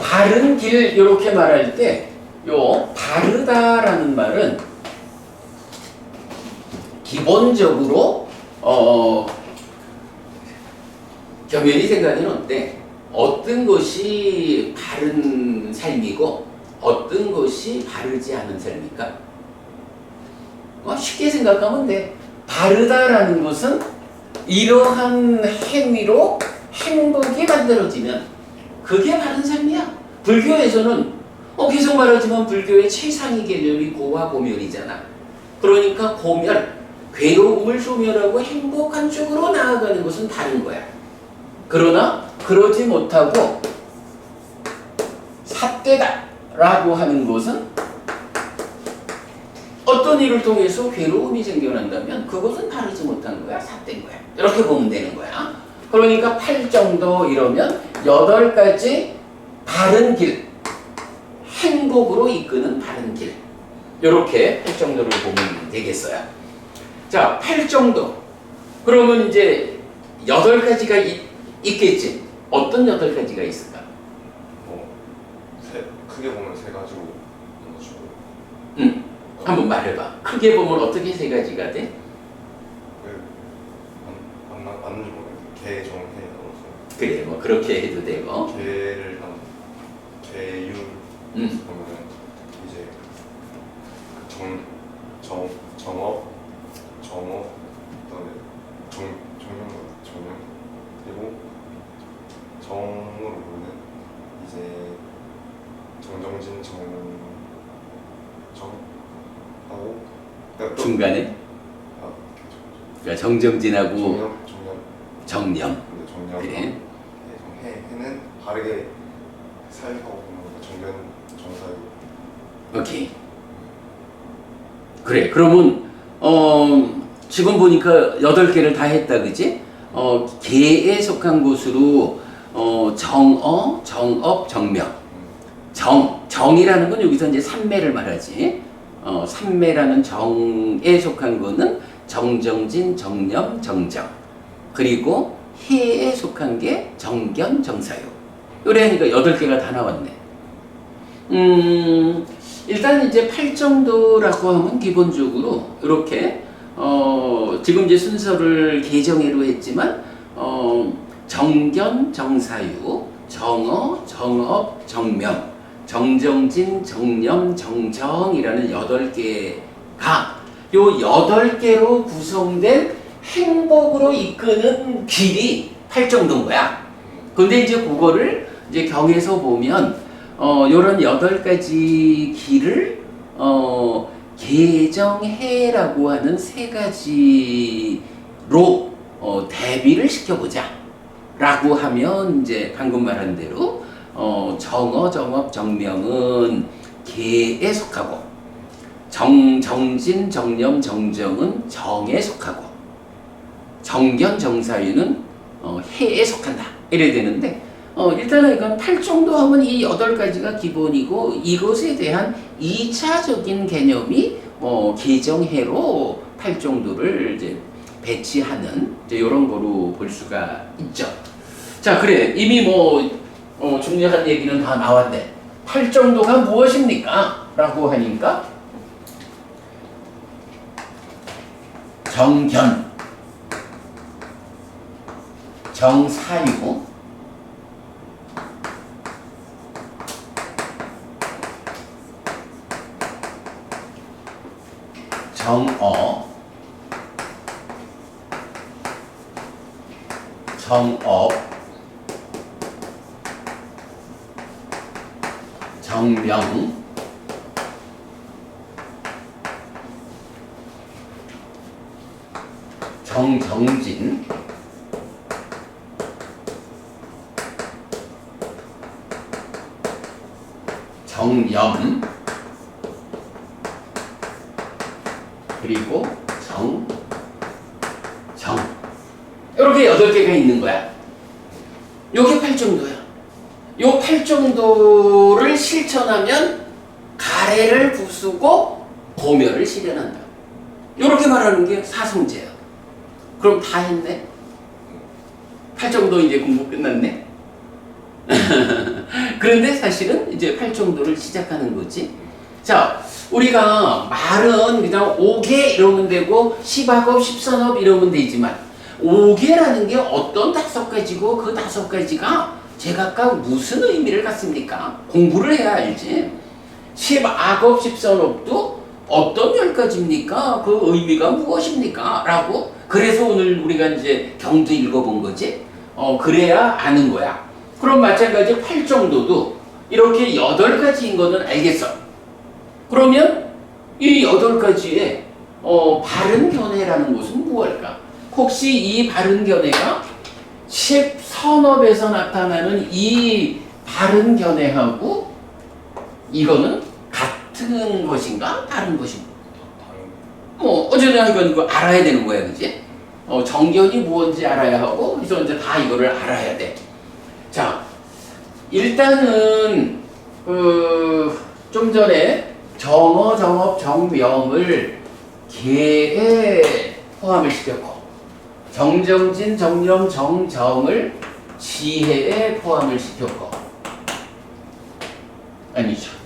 바른 길 이렇게 말할 때 요 바르다라는 말은 기본적으로 겸연히 생각하는 어때? 어떤 것이 바른 삶이고 어떤 것이 바르지 않은 삶일까? 쉽게 생각하면 돼. 바르다라는 것은 이러한 행위로 행복이 만들어지면 그게 바른 삶이야. 불교에서는 계속 말하지만 불교의 최상위 개념이 고와 고멸이잖아. 그러니까 고멸, 괴로움을 소멸하고 행복한 쪽으로 나아가는 것은 다른 거야. 그러나 그러지 못하고 삿되다라고 하는 것은 어떤 일을 통해서 괴로움이 생겨난다면 그것은 바르지 못한 거야, 삿된 거야. 이렇게 보면 되는 거야. 그러니까 8정도 이러면 8가지 바른 길, 행복으로 이끄는 바른 길, 이렇게 8정도를 보면 되겠어요. 자, 8정도. 그러면 이제 8가지가 있겠지. 어떤 8가지가 있을까? 크게 보면 3가지로 나눠주고. 한번 말해봐. 크게 보면 어떻게 3가지가 돼? 맞는지 모르겠어요. 개, 정, 해 나눠서. 그래, 뭐 그렇게 해도 되고. 개를 한 개윤 보면은 이제 정업, 그다음에 정령 그리고 정으로 보면 이제 정정진 정하고 중간에 그러니까 정정진하고 정념 정념. 정념 그래. 해는 바르게 사용하고 있는 거죠. 정견, 정사유. 오케이. 그래. 그러면 지금 보니까 8개를 다 했다, 그지? 개에 속한 곳으로 정어, 정업, 정명. 정이라는 건 여기서 이제 삼매를 말하지. 삼매라는 정에 속한 거는 정정진, 정념, 정정. 그리고 해에 속한 게 정견, 정사유. 그러니까 8개가 다 나왔네. 일단 이제 팔정도라고 하면 기본적으로 이렇게 지금 이제 순서를 개정해로 했지만 정견, 정사유, 정어, 정업, 정명, 정정진, 정념, 정정이라는 8개가 요 8개로 구성된 행복으로 이끄는 길이 팔정도인 거야. 근데 이제 그거를 이제 경에서 보면 요런 8가지 길을 개정해라고 하는 3가지로 대비를 시켜보자 라고 하면 이제 방금 말한 대로 정어, 정업, 정명은 개에 속하고 정진, 정념, 정정은 정에 속하고 정견, 정사유는 해에 속한다 이래야 되는데 일단은 이건 팔정도 하면 이 8가지가 기본이고 이것에 대한 2차적인 개념이 개정해로 팔정도를 이제 배치하는 이제 이런 거로 볼 수가 있죠. 자, 그래 이미 중요한 얘기는 다 나왔네. 팔정도가 무엇입니까? 라고 하니까 정견, 정사유, 정어, 정업, 정명, 정정진, 정념, 그리고 정. 이렇게 8개가 있는 거야. 요게 팔정도야. 요 팔정도를 실천하면 가래를 부수고 고멸을 실현한다. 요렇게 말하는 게 사성제야. 그럼 다 했네? 팔정도 이제 공부 끝났네? 그런데 사실은 이제 팔정도를 시작하는 거지. 자, 우리가 말은 그냥 5개 이러면 되고 10악업, 10선업 이러면 되지만 5개라는 게 어떤 5가지고 그 5가지가 제각각 무슨 의미를 갖습니까? 공부를 해야 알지. 10악업, 10선업도 어떤 10가지입니까? 그 의미가 무엇입니까? 라고. 그래서 오늘 우리가 이제 경도 읽어본 거지. 그래야 아는 거야. 그럼 마찬가지 팔정도도 이렇게 8가지인 거는 알겠어. 그러면 이 8가지에 바른 견해라는 것은 무엇일까? 혹시 이 바른 견해가 10선업에서 나타나는 이 바른 견해하고 이거는 같은 것인가? 다른 것인가? 어쨌든 이건 이거 알아야 되는 거야, 그지? 정견이 무엇인지 알아야 하고, 그래서 이제 다 이거를 알아야 돼. 자, 일단은 좀 전에 정어, 정업, 정명을 개에 포함을 시켰고, 정정진, 정념, 정정을 지혜에 포함을 시켰고, 아니죠.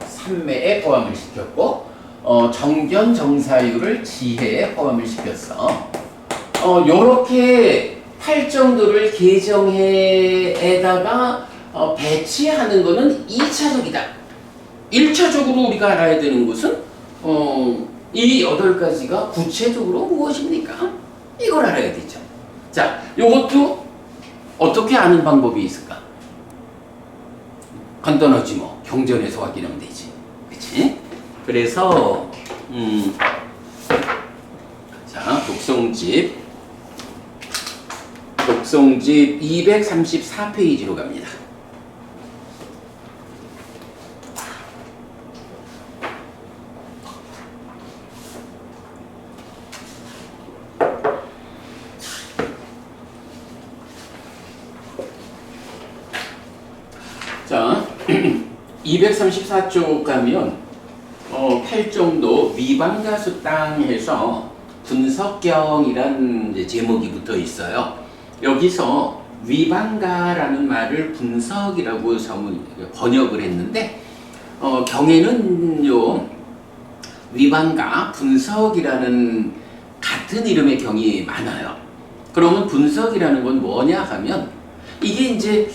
삼매에 포함을 시켰고, 정견, 정사유를 지혜에 포함을 시켰어. 요렇게 팔정도를 개정해에다가 배치하는 거는 2차적이다. 1차적으로 우리가 알아야 되는 것은 이 8가지가 구체적으로 무엇입니까? 이걸 알아야 되죠. 자, 요것도 어떻게 아는 방법이 있을까? 간단하지 뭐. 경전에서 확인하면 되지. 그치? 그래서 독송집 234페이지로 갑니다. 자, 234쪽 가면 8정도 위반가수땅에서 분석경이란 이제 제목이 붙어 있어요. 여기서 위반가라는 말을 분석이라고 번역을 했는데 경에는요 위반가, 분석이라는 같은 이름의 경이 많아요. 그러면 분석이라는 건 뭐냐 하면 이게 이제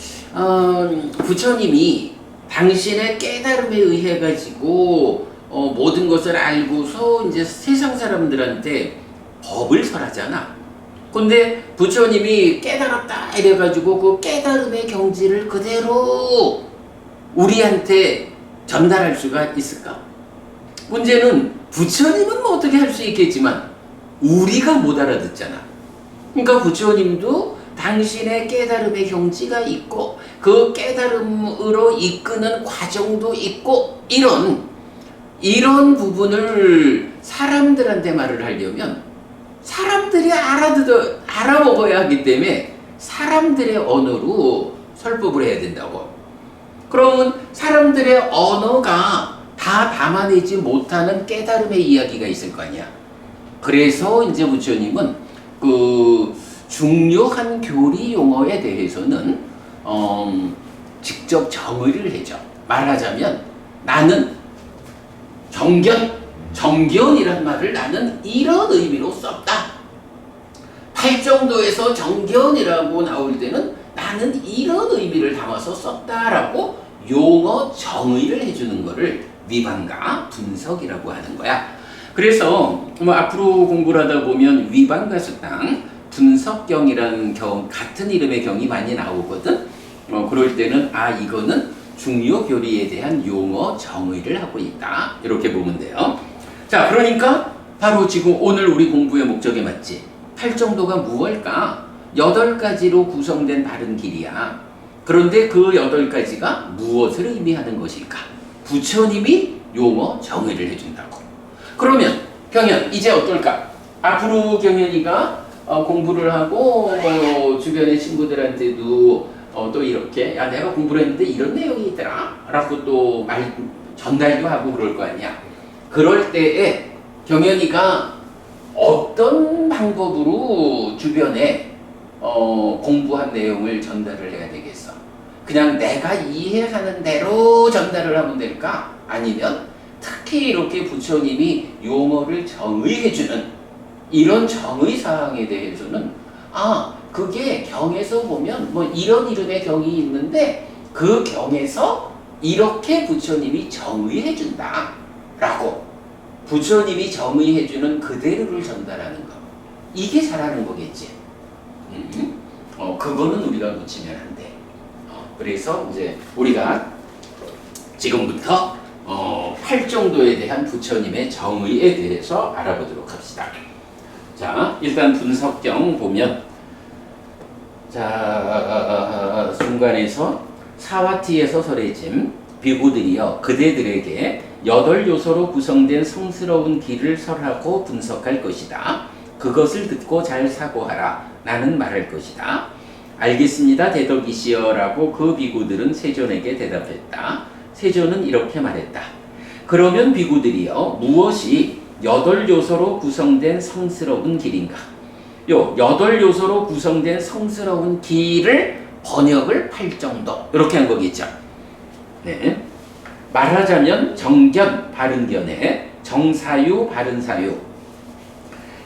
부처님이 당신의 깨달음에 의해 가지고 모든 것을 알고서 이제 세상 사람들한테 법을 설하잖아. 근데 부처님이 깨달았다 이래가지고 그 깨달음의 경지를 그대로 우리한테 전달할 수가 있을까? 문제는 부처님은 뭐 어떻게 할 수 있겠지만 우리가 못 알아듣잖아. 그러니까 부처님도 당신의 깨달음의 경지가 있고 그 깨달음으로 이끄는 과정도 있고 이런 부분을 사람들한테 말을 하려면 사람들이 알아먹어야 하기 때문에 사람들의 언어로 설법을 해야 된다고. 그러면 사람들의 언어가 다 담아내지 못하는 깨달음의 이야기가 있을 거 아니야. 그래서 이제 부처님은 그 중요한 교리 용어에 대해서는 직접 정의를 해줘. 말하자면 나는 정견이란 말을 나는 이런 의미로 썼다. 8정도에서 정견이라고 나올 때는 나는 이런 의미를 담아서 썼다라고 용어 정의를 해주는 거를 위반가, 분석이라고 하는 거야. 그래서 뭐 앞으로 공부를 하다 보면 위반가수땅, 분석경이라는 같은 이름의 경이 많이 나오거든. 그럴 때는 이거는 중요 교리에 대한 용어 정의를 하고 있다. 이렇게 보면 돼요. 자, 그러니까 바로 지금 오늘 우리 공부의 목적에 맞지. 8정도가 무엇일까? 8가지로 구성된 바른 길이야. 그런데 그 8가지가 무엇을 의미하는 것일까? 부처님이 용어 정의를 해준다고. 그러면 경연 이제 어떨까? 앞으로 경연이가 공부를 하고 주변의 친구들한테도 또 이렇게 야 내가 공부를 했는데 이런 내용이 있더라 라고 또 전달도 하고 그럴 거 아니야. 그럴 때에 경연이가 어떤 방법으로 주변에 공부한 내용을 전달을 해야 되겠어? 그냥 내가 이해하는 대로 전달을 하면 될까? 아니면 특히 이렇게 부처님이 용어를 정의해주는 이런 정의사항에 대해서는 그게 경에서 보면 뭐 이런 이름의 경이 있는데 그 경에서 이렇게 부처님이 정의해준다 라고 부처님이 정의해주는 그대로를 전달하는 거 이게 잘하는 거겠지. 그거는 우리가 놓치면 안 돼. 그래서 이제 우리가 지금부터 8정도에 대한 부처님의 정의에 대해서 알아보도록 합시다. 자, 일단 분석경 보면 자, 중간에서 사와티에서 설해짐 비구들이여 그대들에게 8요소로 구성된 성스러운 길을 설하고 분석할 것이다. 그것을 듣고 잘 사고하라. 나는 말할 것이다. 알겠습니다. 대덕이시여 라고 그 비구들은 세존에게 대답했다. 세존은 이렇게 말했다. 그러면 비구들이여 무엇이 8요소로 구성된 성스러운 길인가? 요 8요소로 구성된 성스러운 길을 번역을 8정도 이렇게 한 거겠죠. 네. 말하자면 정견 바른견에 정사유 바른사유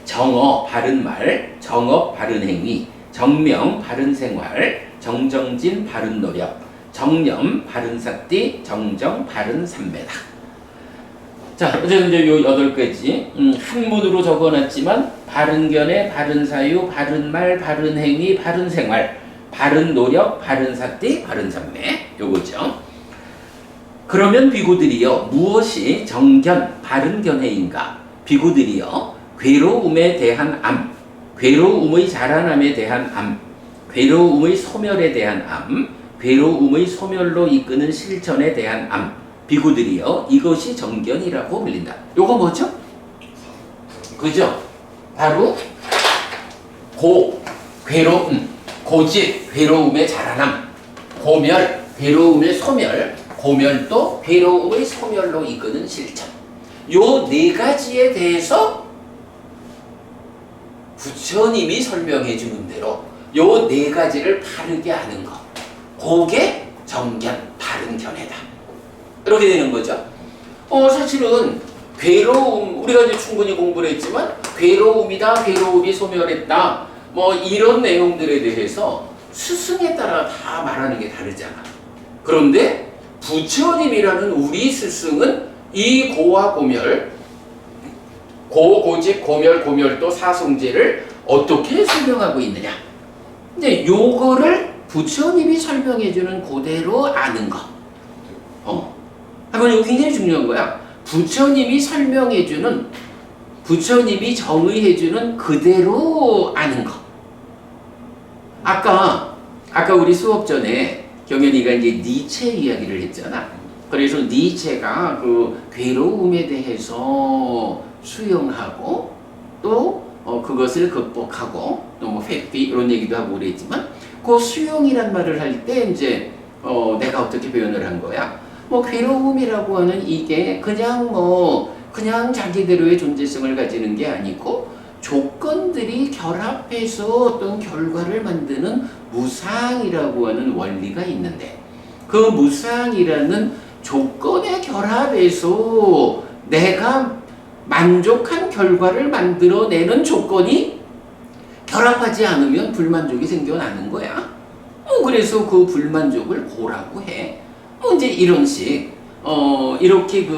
정어 바른말 정업 바른행위 정명 바른생활 정정진 바른노력 정념 바른사띠 정정 바른삼매다. 자, 어쨌든 이제 요 8가지 한문으로 적어놨지만 바른견에 바른사유 바른말 바른행위 바른생활 바른노력 바른사띠 바른삼매 요거죠. 그러면 비구들이여 무엇이 정견 바른견해인가? 비구들이여 괴로움에 대한 암, 괴로움의 자라남에 대한 암, 괴로움의 소멸에 대한 암, 괴로움의 소멸로 이끄는 실천에 대한 암, 비구들이여 이것이 정견이라고 불린다. 요거 뭐죠? 그죠? 바로 괴로움, 고집, 괴로움의 자라남, 고멸, 괴로움의 소멸, 고멸도 괴로움의 소멸로 이끄는 실천. 요 네 가지에 대해서 부처님이 설명해 주는 대로 요 네 가지를 바르게 하는 것. 그게 정견, 바른 견해다. 이렇게 되는 거죠. 사실은 괴로움, 우리가 이제 충분히 공부를 했지만 괴로움이다, 괴로움이 소멸했다, 뭐 이런 내용들에 대해서 스승에 따라 다 말하는 게 다르잖아. 그런데 부처님이라는 우리 스승은 이 고와 고멸, 고집, 고멸도 사성제를 어떻게 설명하고 있느냐. 이제 요거를 부처님이 설명해주는 그대로 아는 거. 하면 이거 굉장히 중요한 거야. 부처님이 설명해주는, 부처님이 정의해주는 그대로 아는 거. 아까 우리 수업 전에 경연이가 이제 니체 이야기를 했잖아. 그래서 니체가 그 괴로움에 대해서 수용하고 또 그것을 극복하고 또 뭐 회피 이런 얘기도 하고 그랬지만 그 수용이란 말을 할 때 이제 내가 어떻게 표현을 한 거야? 뭐 괴로움이라고 하는 이게 그냥 자기대로의 존재성을 가지는 게 아니고 조건들이 결합해서 어떤 결과를 만드는 무상이라고 하는 원리가 있는데 그 무상이라는 조건의 결합에서 내가 만족한 결과를 만들어내는 조건이 결합하지 않으면 불만족이 생겨나는 거야. 그래서 그 불만족을 고라고 해. 이제 이런 식, 이렇게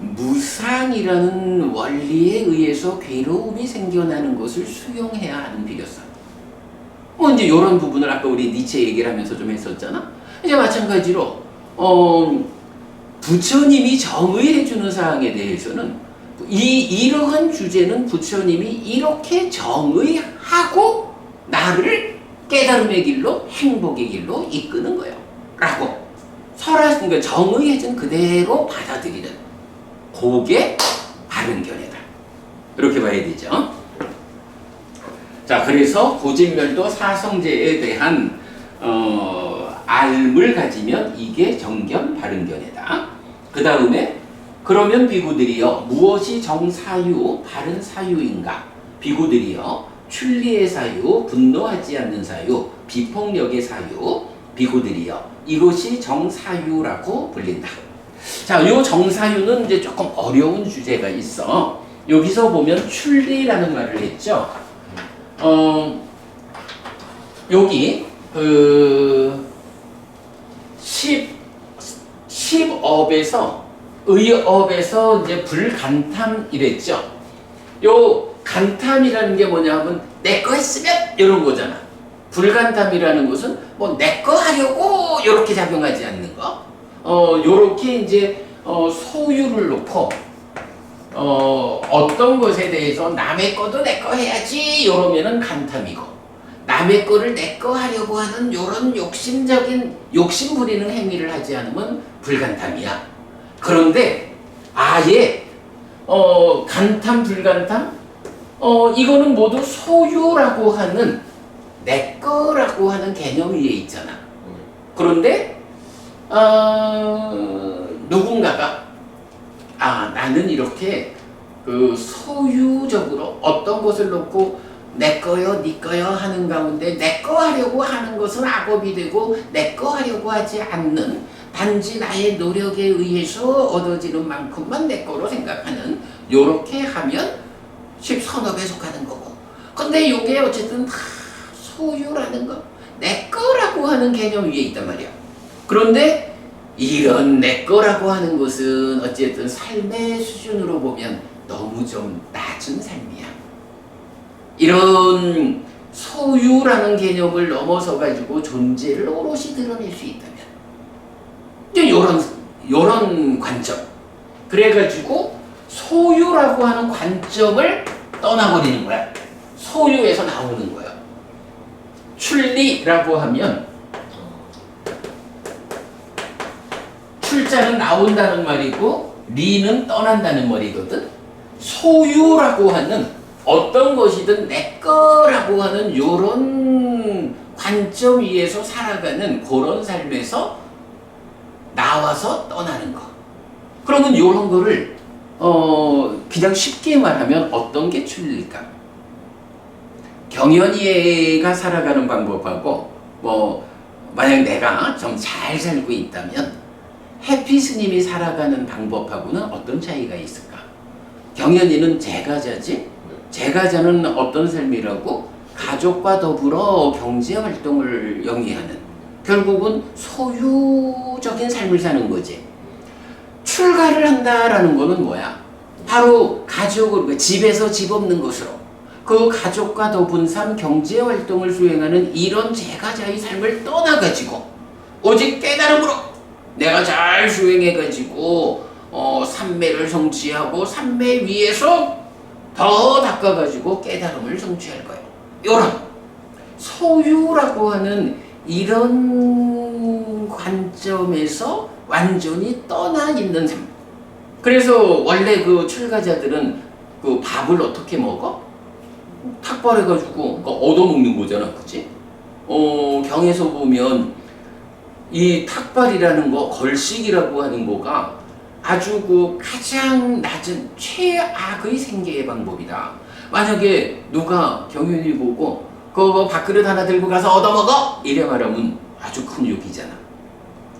무상이라는 원리에 의해서 괴로움이 생겨나는 것을 수용해야 하는 필요성. 이제 이런 부분을 아까 우리 니체 얘기를 하면서 좀 했었잖아. 이제 마찬가지로, 부처님이 정의해주는 사항에 대해서는 이러한 주제는 부처님이 이렇게 정의하고 나를 깨달음의 길로 행복의 길로 이끄는 거예요. 라고 그러니까 정의해준 그대로 받아들이는 그게 바른 견해다. 이렇게 봐야 되죠. 자, 그래서 고진멸도 사성제에 대한 알을 가지면 이게 정견 바른 견해다. 그 다음에 그러면 비구들이여 무엇이 정사유 바른 사유인가? 비구들이여 출리의 사유, 분노하지 않는 사유, 비폭력의 사유, 비구들이여 이것이 정사유라고 불린다. 자, 요 정사유는 이제 조금 어려운 주제가 있어. 여기서 보면 출리라는 말을 했죠. 여기 10업에서 의업에서 이제 불간탐 이랬죠. 요 간탐이라는 게 뭐냐면 내 거 했으면 이런 거잖아. 불간탐이라는 것은 뭐 내 거 하려고 이렇게 작용하지 않는 거. 요렇게 이제 소유를 놓고 어떤 것에 대해서 남의 거도 내 거 해야지 이러면은 간탐이고 남의 거를 내 거 하려고 하는 요런 욕심 부리는 행위를 하지 않으면 불간탐이야. 그런데 아예 간탐 불간탐 이거는 모두 소유라고 하는 내 거라고 하는 개념 위에 있잖아. 그런데 누군가가 나는 이렇게 그 소유적으로 어떤 것을 놓고 내 거요, 네 거요 하는 가운데 내 거 하려고 하는 것은 악업이 되고 내 거 하려고 하지 않는 단지 나의 노력에 의해서 얻어지는 만큼만 내 거로 생각하는 요렇게 하면 십선업에 속하는 거고. 근데 요게 어쨌든 다 소유라는 거, 내 거라고 하는 개념 위에 있단 말이야. 그런데 이런 내 거라고 하는 것은 어쨌든 삶의 수준으로 보면 너무 좀 낮은 삶이야. 이런 소유라는 개념을 넘어서 가지고 존재를 오롯이 드러낼 수 있다면 이제 요런 관점. 그래가지고 소유라고 하는 관점을 떠나버리는 거야. 소유에서 나오는 거야. 출리라고 하면 출자는 나온다는 말이고 리는 떠난다는 말이거든. 소유라고 하는 어떤 것이든 내 거라고 하는 요런 관점 위에서 살아가는 그런 삶에서 나와서 떠나는 거. 그러면 요런 거를 그냥 쉽게 말하면 어떤 게 출리일까? 경연이가 살아가는 방법하고 만약 내가 좀 잘 살고 있다면 해피 스님이 살아가는 방법하고는 어떤 차이가 있을까? 경연이는 제가자지? 제가자는 어떤 삶이라고? 가족과 더불어 경제활동을 영위하는, 결국은 소유적인 삶을 사는 거지. 출가를 한다라는 거는 뭐야? 바로 가족을, 집에서 집 없는 것으로 그 가족과 더분산 경제활동을 수행하는 이런 제가자의 삶을 떠나가지고 오직 깨달음으로 내가 잘 수행해가지고 삼매를 성취하고 삼매 위에서 더 닦아가지고 깨달음을 성취할 거예요. 이런 소유라고 하는 이런 관점에서 완전히 떠나 있는 삶. 그래서 원래 그 출가자들은 그 밥을 어떻게 먹어? 탁발해가지고 얻어먹는 거잖아, 그치? 경에서 보면 이 탁발이라는 거, 걸식이라고 하는 거가 아주 그 가장 낮은 최악의 생계의 방법이다. 만약에 누가 경윤이 보고 그거 밥그릇 하나 들고 가서 얻어먹어! 이래 말하면 아주 큰 욕이잖아.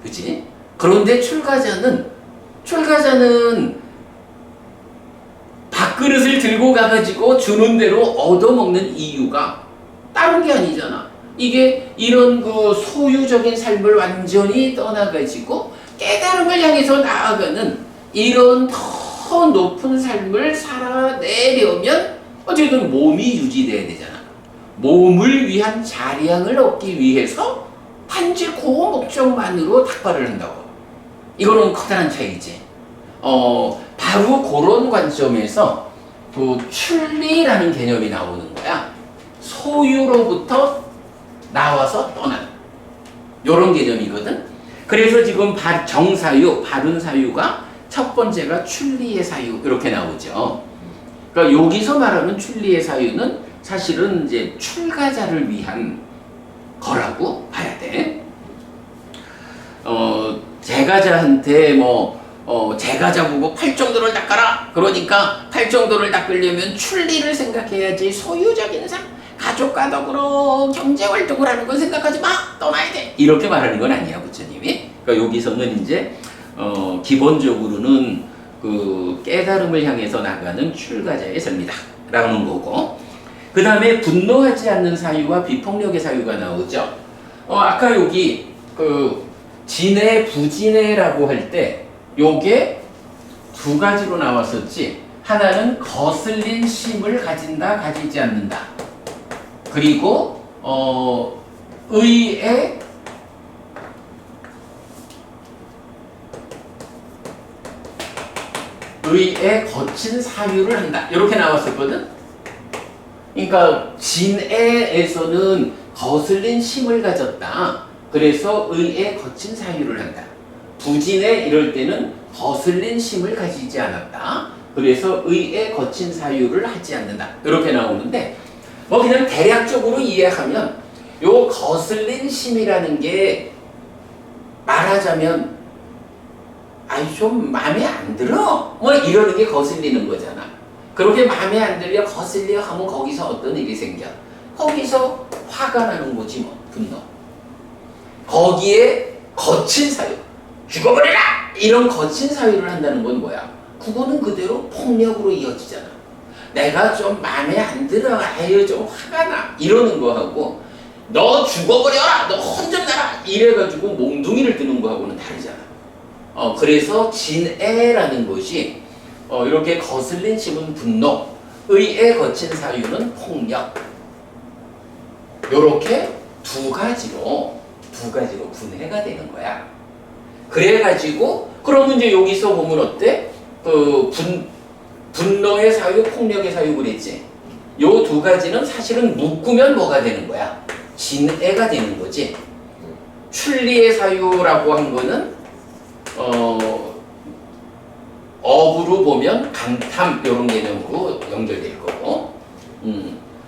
그치? 그런데 출가자는 밥그릇을 들고 가가지고 주는 대로 얻어먹는 이유가 다른 게 아니잖아. 이게 이런 그 소유적인 삶을 완전히 떠나가지고 깨달음을 향해서 나아가는 이런 더 높은 삶을 살아내려면 어쨌든 몸이 유지돼야 되잖아. 몸을 위한 자량을 얻기 위해서 단지 그 목적만으로 탁발을 한다고. 이거는 커다란 차이지. 바로 그런 관점에서 그 출리라는 개념이 나오는 거야. 소유로부터 나와서 떠나는 이런 개념이거든. 그래서 지금 정사유, 바른 사유가 첫 번째가 출리의 사유 이렇게 나오죠. 그러니까 여기서 말하는 출리의 사유는 사실은 이제 출가자를 위한 거라고 봐야 돼. 제가자한테 제가자 보고 팔정도를 닦아라. 그러니까 팔정도를 닦으려면 출리를 생각해야지. 소유적인 삶, 가족과 더불어 경제활동을 하는 건 생각하지 마. 떠나야 돼. 이렇게 말하는 건 아니야, 부처님이. 그러니까 여기서는 이제 기본적으로는 그 깨달음을 향해서 나가는 출가자의 삶이다 라는 거고, 그 다음에 분노하지 않는 사유와 비폭력의 사유가 나오죠. 아까 여기 그 진해, 부진해라고 할 때 요게 두 가지로 나왔었지. 하나는 거슬린 심을 가진다, 가지지 않는다. 그리고 의에 거친 사유를 한다. 이렇게 나왔었거든. 그러니까 진해에서는 거슬린 심을 가졌다. 그래서 의에 거친 사유를 한다. 부진해 이럴 때는 거슬린 심을 가지지 않았다. 그래서 의에 거친 사유를 하지 않는다. 이렇게 나오는데 그냥 대략적으로 이해하면 요 거슬린 심이라는 게 말하자면 좀 마음에 안 들어? 이러는 게 거슬리는 거잖아. 그렇게 마음에 안 들려 거슬려 하면 거기서 어떤 일이 생겨? 거기서 화가 나는 거지 분노. 거기에 거친 사유, 죽어버려라! 이런 거친 사유를 한다는 건 뭐야? 그거는 그대로 폭력으로 이어지잖아. 내가 좀 마음에 안 들어, 좀 화가 나 이러는 거하고 너 죽어버려라! 너 혼전나라! 이래가지고 몽둥이를 드는 거하고는 다르잖아. 그래서 진애라는 것이 이렇게 거슬린 심은 분노, 의에 거친 사유는 폭력. 요렇게 두 가지로 분해가 되는 거야. 그래가지고 그러면 이제 여기서 보면 어때? 분노의 사유, 폭력의 사유 그랬지. 요 두 가지는 사실은 묶으면 뭐가 되는 거야? 진애가 되는 거지. 출리의 사유라고 한 거는 업으로 보면 간탐 이런 개념으로 연결될 거고.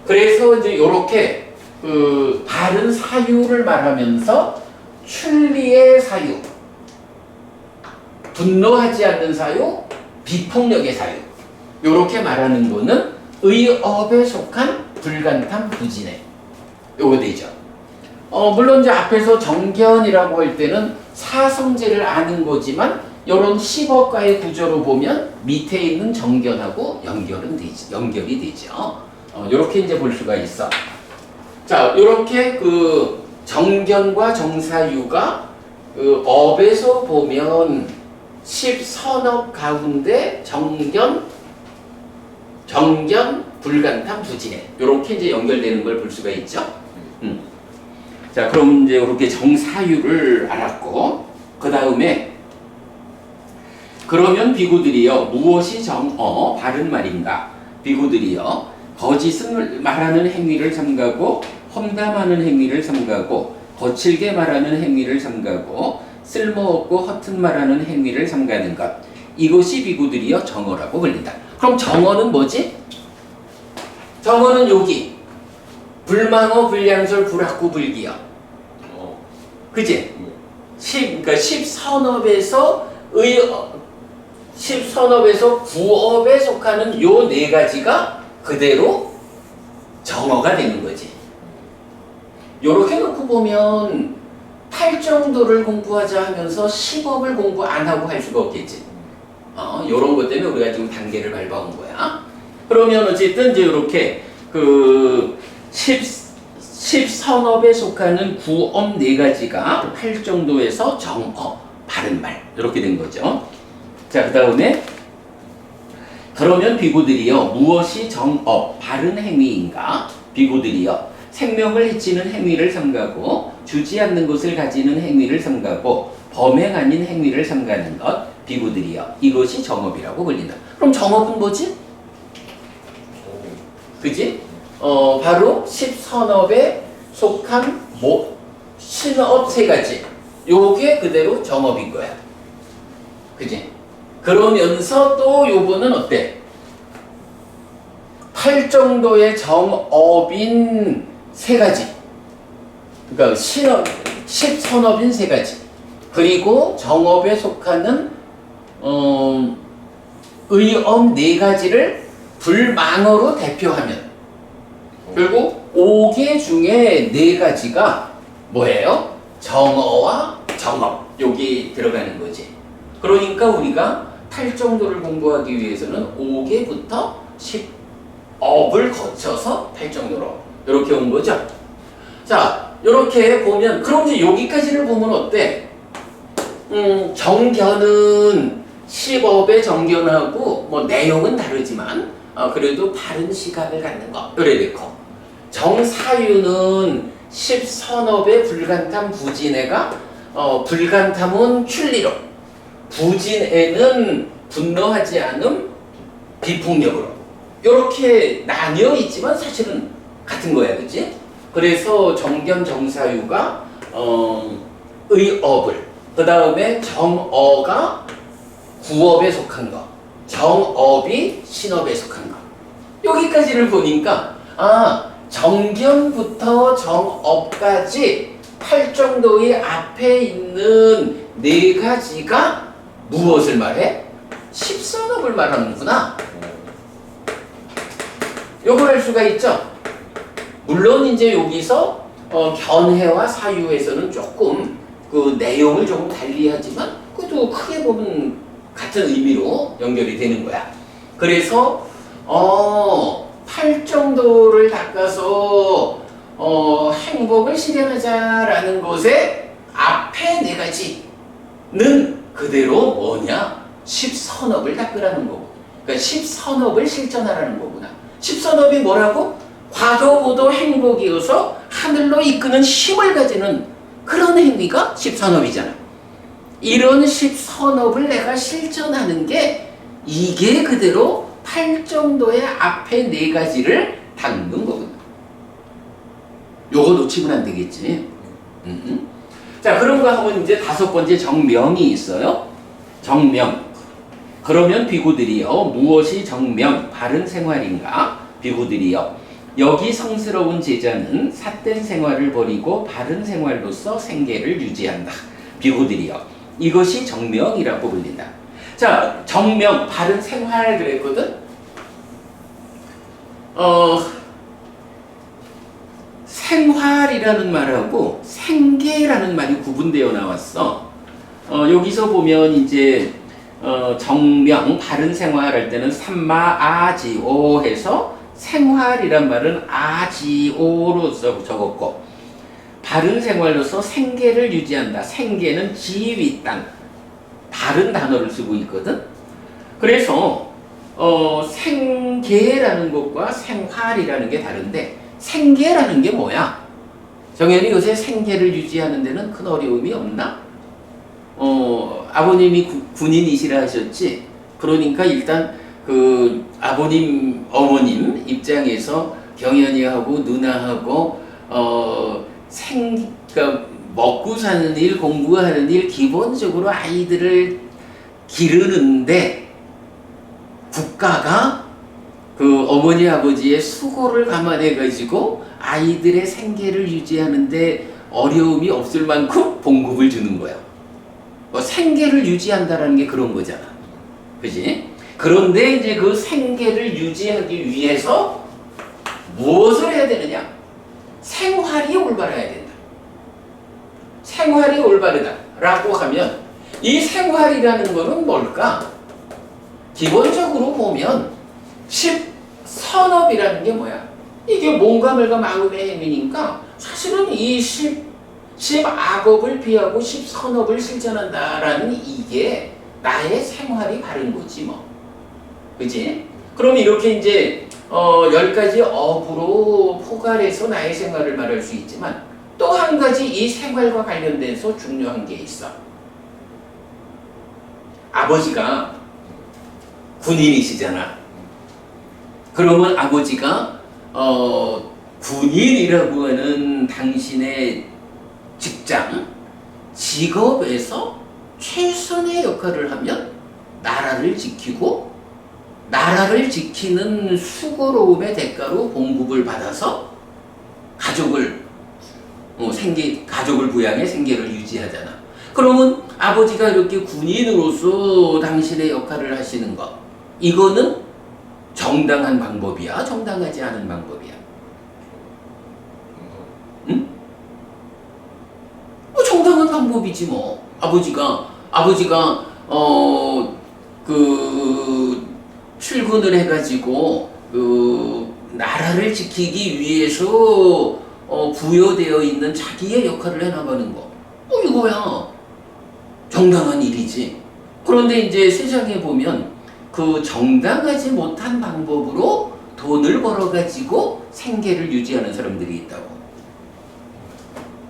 그래서 이제 요렇게 그 바른 사유를 말하면서 출리의 사유, 분노하지 않는 사유, 비폭력의 사유 요렇게 말하는 거는 의업에 속한 불간탐 부진해 요거 되죠. 물론 이제 앞에서 정견이라고 할 때는 사성제를 아는 거지만 이런 10억가의 구조로 보면 밑에 있는 정견하고 연결이 되죠. 이렇게 이제 볼 수가 있어. 자, 이렇게 그 정견과 정사유가 그 업에서 보면 10선업 가운데 정견, 불간탐, 부진해 이렇게 이제 연결되는 걸 볼 수가 있죠. 자, 그럼 이제 이렇게 정사유를 알았고, 그 다음에 그러면 비구들이여 무엇이 바른 말인가? 비구들이여 거짓을 말하는 행위를 삼가고 험담하는 행위를 삼가고 거칠게 말하는 행위를 삼가고 쓸모없고 허튼 말하는 행위를 삼가는 것 이것이 비구들이여 정어라고 불린다. 그럼 정어는 뭐지? 정어는 여기 불망어, 불량설, 불학구, 불기여. 그지? 그러니까 10선업에서 구업에 속하는 요 네 가지가 그대로 정어가 되는 거지. 요렇게 놓고 보면 8정도를 공부하자 하면서 10업을 공부 안 하고 할 수가 없겠지. 요런 것 때문에 우리가 지금 단계를 밟아온 거야. 그러면 어쨌든 이제 요렇게 그 10선업에 속하는 구업 네 가지가 8정도에서 정어, 바른 말 이렇게 된 거죠. 자, 그 다음에 그러면 비구들이여 무엇이 정업, 바른 행위인가? 비구들이여 생명을 해치는 행위를 삼가고 주지 않는 것을 가지는 행위를 삼가고 범행 아닌 행위를 삼가는 것 비구들이여 이것이 정업이라고 불린다. 그럼 정업은 뭐지? 그지? 바로 10선업에 속한 신업 세 가지 요게 그대로 정업인 거야. 그지? 그러면서 또 요거는 어때? 8정도의 정업인 세 가지. 그러니까 10선업인 세 가지. 그리고 정업에 속하는 의업 네 가지를 불망어로 대표하면 결국 5개 중에 네 가지가 뭐예요? 정어와 정업 여기 들어가는 거지. 그러니까 우리가 8정도를 공부하기 위해서는 5개부터 10업을 거쳐서 8정도로 이렇게 온 거죠. 자, 이렇게 보면 그럼 이제 여기까지를 보면 어때? 정견은 10업의 정견하고 뭐 내용은 다르지만 그래도 바른 시각을 갖는 거 이래 됐고 정사유는 10선업의 불간탐 부진애가 불간탐은 출리로 부진애는 분노하지 않음 비폭력으로 이렇게 나뉘어 있지만 사실은 같은 거야, 그치? 그래서 정견 정사유가 의업을 그 다음에 정어가 구업에 속한 거 정업이 신업에 속한 거 여기까지를 보니까 정견부터 정업까지 8정도의 앞에 있는 네 가지가 무엇을 말해? 10선업을 말하는구나. 요걸 할 수가 있죠. 물론 이제 여기서 견해와 사유에서는 조금 그 내용을 조금 달리하지만 그것도 크게 보면 같은 의미로 연결이 되는 거야. 그래서 8정도를 닦아서 행복을 실현하자라는 것에 앞에 네 가지는 그대로 뭐냐? 10선업을 닦으라는 거고. 그러니까 10선업을 실천하라는 거구나. 10선업이 뭐라고? 과도보도 행복이어서 하늘로 이끄는 힘을 가지는 그런 행위가 10선업이잖아. 이런 10선업을 내가 실천하는 게 이게 그대로 팔 정도의 앞에 네 가지를 닦는 거거든요. 요거 놓치면 안 되겠지. 자, 그런가 하면 이제 다섯 번째 정명이 있어요. 정명. 그러면 비구들이요, 무엇이 정명, 바른 생활인가? 비구들이요, 여기 성스러운 제자는 삿된 생활을 버리고 바른 생활로서 생계를 유지한다. 비구들이요, 이것이 정명이라고 불린다. 자, 정명, 바른 생활 그랬거든. 생활이라는 말하고 생계라는 말이 구분되어 나왔어. 여기서 보면 이제 정명, 바른 생활할 때는 삼마아지오 해서 생활이란 말은 아지오로 적었고, 바른 생활로서 생계를 유지한다. 생계는 지위 땅, 다른 단어를 쓰고 있거든. 그래서 생계라는 것과 생활이라는 게 다른데, 생계라는 게 뭐야? 정연이 요새 생계를 유지하는 데는 큰 어려움이 없나? 아버님이 군인이시라 하셨지. 그러니까 일단 그 아버님, 어머님 입장에서 경연이하고 누나하고 그러니까 먹고 사는 일, 공부하는 일, 기본적으로 아이들을 기르는데 국가가 그 어머니 아버지의 수고를 감안해 가지고 아이들의 생계를 유지하는데 어려움이 없을 만큼 봉급을 주는 거야. 생계를 유지한다라는 게 그런 거잖아. 그지? 그런데 이제 그 생계를 유지하기 위해서 무엇을 해야 되느냐? 생활이 올바라야 된다. 생활이 올바르다라고 하면 이 생활이라는 거는 뭘까? 기본적으로 보면 십선업이라는 게 뭐야? 이게 몸과 말과 마음의 힘이니까 사실은 이 십악업을 피하고 십선업을 실천한다라는 이게 나의 생활이 바른 거지 뭐. 그치? 그럼 이렇게 이제 10가지 업으로 포괄해서 나의 생활을 말할 수 있지만 또 한 가지 이 생활과 관련돼서 중요한 게 있어. 아버지가 군인이시잖아. 그러면 아버지가 군인이라고 하는 당신의 직장, 직업에서 최선의 역할을 하면 나라를 지키고 나라를 지키는 수고로움의 대가로 봉급을 받아서 가족을 가족을 부양해 생계를 유지하잖아. 그러면 아버지가 이렇게 군인으로서 당신의 역할을 하시는 것, 이거는 정당한 방법이야? 정당하지 않은 방법이야? 응? 정당한 방법이지 뭐. 아버지가 출근을 해가지고 나라를 지키기 위해서 부여되어 있는 자기의 역할을 해나가는 거. 이거야 정당한 일이지. 그런데 이제 세상에 보면 그 정당하지 못한 방법으로 돈을 벌어가지고 생계를 유지하는 사람들이 있다고.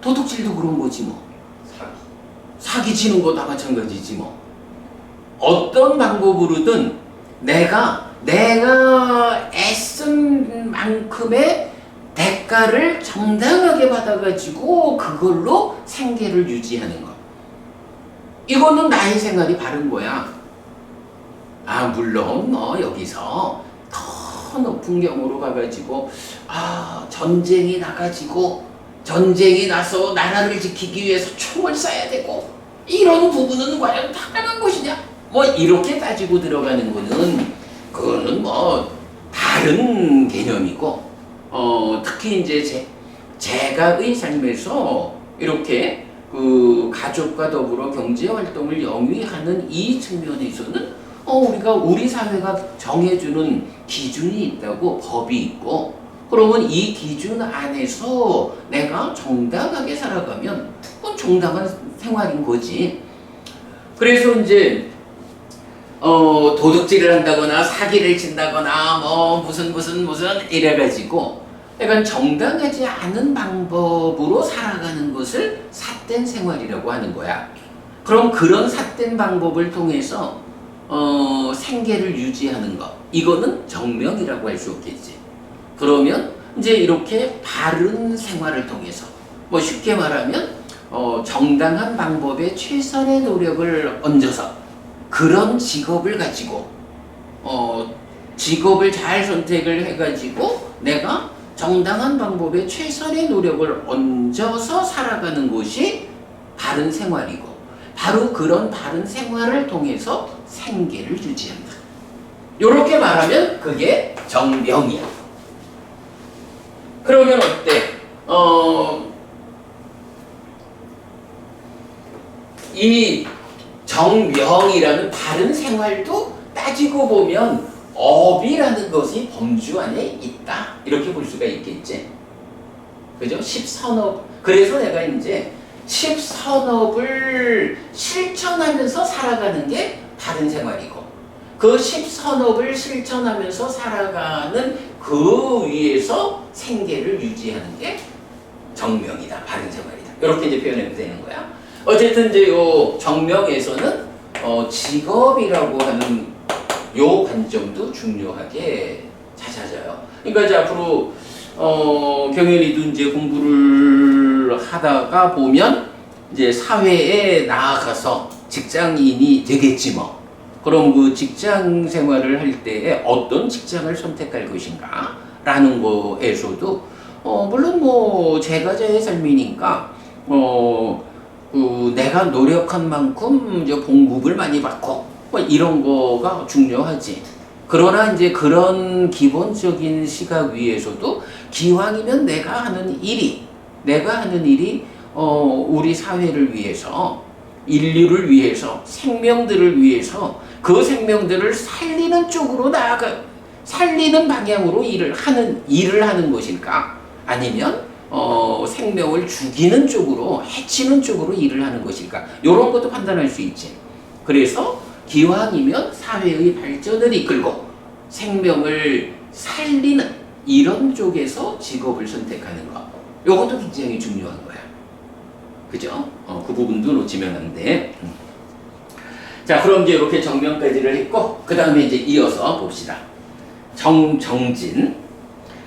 도둑질도 그런 거지 뭐. 사기 치는 거 다 마찬가지지 뭐. 어떤 방법으로든 내가 애쓴 만큼의 대가를 정당하게 받아가지고 그걸로 생계를 유지하는 거. 이거는 나의 생활이 바른 거야. 물론 여기서 더 높은 경우로 가가지고 전쟁이 나서 나라를 지키기 위해서 총을 쏴야 되고 이런 부분은 과연 타당한 것이냐? 이렇게 따지고 들어가는 그거는 다른 개념이고, 특히 이제 제가의 삶에서 이렇게 그 가족과 더불어 경제 활동을 영위하는 이 측면에서는 우리가 우리 사회가 정해주는 기준이 있다고, 법이 있고, 그러면 이 기준 안에서 내가 정당하게 살아가면 그건 정당한 생활인 거지. 그래서 이제 도둑질을 한다거나 사기를 친다거나 무슨 이래가지고 약간 정당하지 않은 방법으로 살아가는 것을 삿된 생활이라고 하는 거야. 그럼 그런 삿된 방법을 통해서 생계를 유지하는 것, 이거는 정명이라고 할 수 없겠지. 그러면 이제 이렇게 바른 생활을 통해서, 뭐 쉽게 말하면 정당한 방법에 최선의 노력을 얹어서 그런 직업을 가지고 직업을 잘 선택을 해가지고 내가 정당한 방법에 최선의 노력을 얹어서 살아가는 것이 바른 생활이고, 바로 그런 바른 생활을 통해서 생계를 유지한다. 이렇게 말하면 그게 정명이야. 그러면 어때? 이 정명이라는 바른 생활도 따지고 보면 업이라는 것이 범주 안에 있다. 이렇게 볼 수가 있겠지. 그죠? 십선업. 그래서 내가 이제 십선업을 실천하면서 살아가는 게 바른 생활이고, 그 십선업을 실천하면서 살아가는 그 위에서 생계를 유지하는 게 정명이다. 바른 생활이다. 이렇게 이제 표현해도 되는 거야. 어쨌든 이제 요 정명에서는 직업이라고 하는 요 관점도 중요하게 찾아져요. 그러니까 이제 앞으로 경연이도 이제 공부를 하다가 보면 이제 사회에 나아가서 직장인이 되겠지 뭐. 그럼 그 직장 생활을 할 때에 어떤 직장을 선택할 것인가 라는 거에서도 물론 뭐 제가 제 삶이니까 내가 노력한 만큼 이제 봉급을 많이 받고 뭐 이런 거가 중요하지. 그러나 이제 그런 기본적인 시각 위에서도 기왕이면 내가 하는 일이 우리 사회를 위해서, 인류를 위해서, 생명들을 위해서 그 생명들을 살리는 쪽으로 살리는 방향으로 일을 하는 것일까? 아니면 생명을 죽이는 쪽으로, 해치는 쪽으로 일을 하는 것일까? 이런 것도 판단할 수 있지. 그래서 기왕이면 사회의 발전을 이끌고 생명을 살리는 이런 쪽에서 직업을 선택하는 것. 이것도 굉장히 중요한 거야. 그죠? 그 부분도 놓치면 안 돼. 자, 그럼 이제 이렇게 정명까지를 했고, 그 다음에 이제 이어서 봅시다. 정진.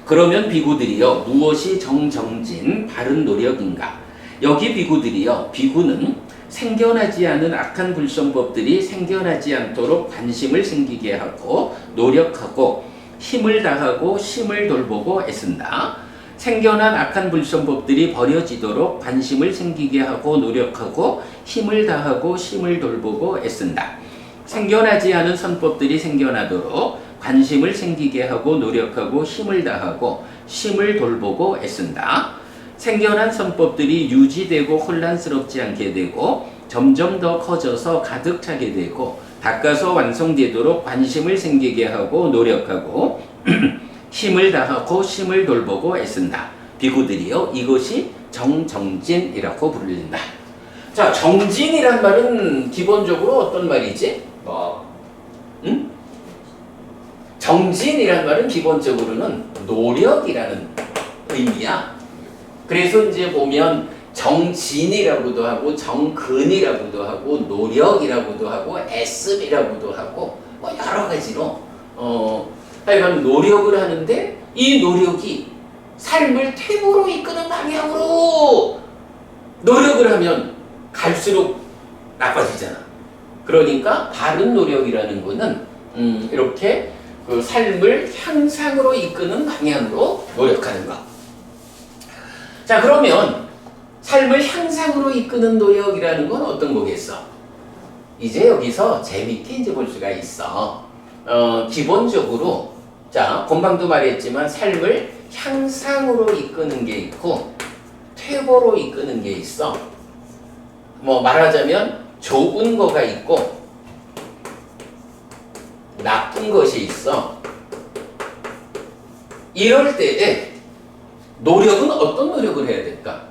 그러면 비구들이여, 무엇이 정진 바른 노력인가? 여기 비구들이여, 비구는 생겨나지 않은 악한 불성법들이 생겨나지 않도록 관심을 생기게 하고 노력하고 힘을 다하고 심을 돌보고 애쓴다. 생겨난 악한 불성법들이 버려지도록 관심을 생기게 하고 노력하고 힘을 다하고 심을 돌보고 애쓴다. 생겨나지 않은 선법들이 생겨나도록 관심을 생기게 하고 노력하고 힘을 다하고 심을 돌보고 애쓴다. 생겨난 선법들이 유지되고 혼란스럽지 않게 되고 점점 더 커져서 가득 차게 되고 닦아서 완성되도록 관심을 생기게 하고 노력하고 힘을 다하고 심을 돌보고 애쓴다. 비구들이요, 이것이 정진이라고 부른다. 자, 정진이란 말은 기본적으로 어떤 말이지? 정진이란 말은 기본적으로는 노력이라는 의미야. 그래서 이제 보면 정진이라고도 하고 정근이라고도 하고 노력이라고도 하고 애씀이라고도 하고 뭐 여러 가지로 하여간 노력을 하는데 이 노력이 삶을 퇴보로 이끄는 방향으로 노력을 하면 갈수록 나빠지잖아. 그러니까 바른 노력이라는 거는 이렇게 그 삶을 향상으로 이끄는 방향으로 노력하는 것. 자, 그러면 삶을 향상으로 이끄는 노력이라는 건 어떤 거겠어? 이제 여기서 재밌게 이제 볼 수가 있어. 기본적으로, 자, 금방도 말했지만 삶을 향상으로 이끄는 게 있고 퇴보로 이끄는 게 있어. 뭐 말하자면 좋은 거가 있고 나쁜 것이 있어. 이럴 때에 노력은 어떤 노력을 해야 될까?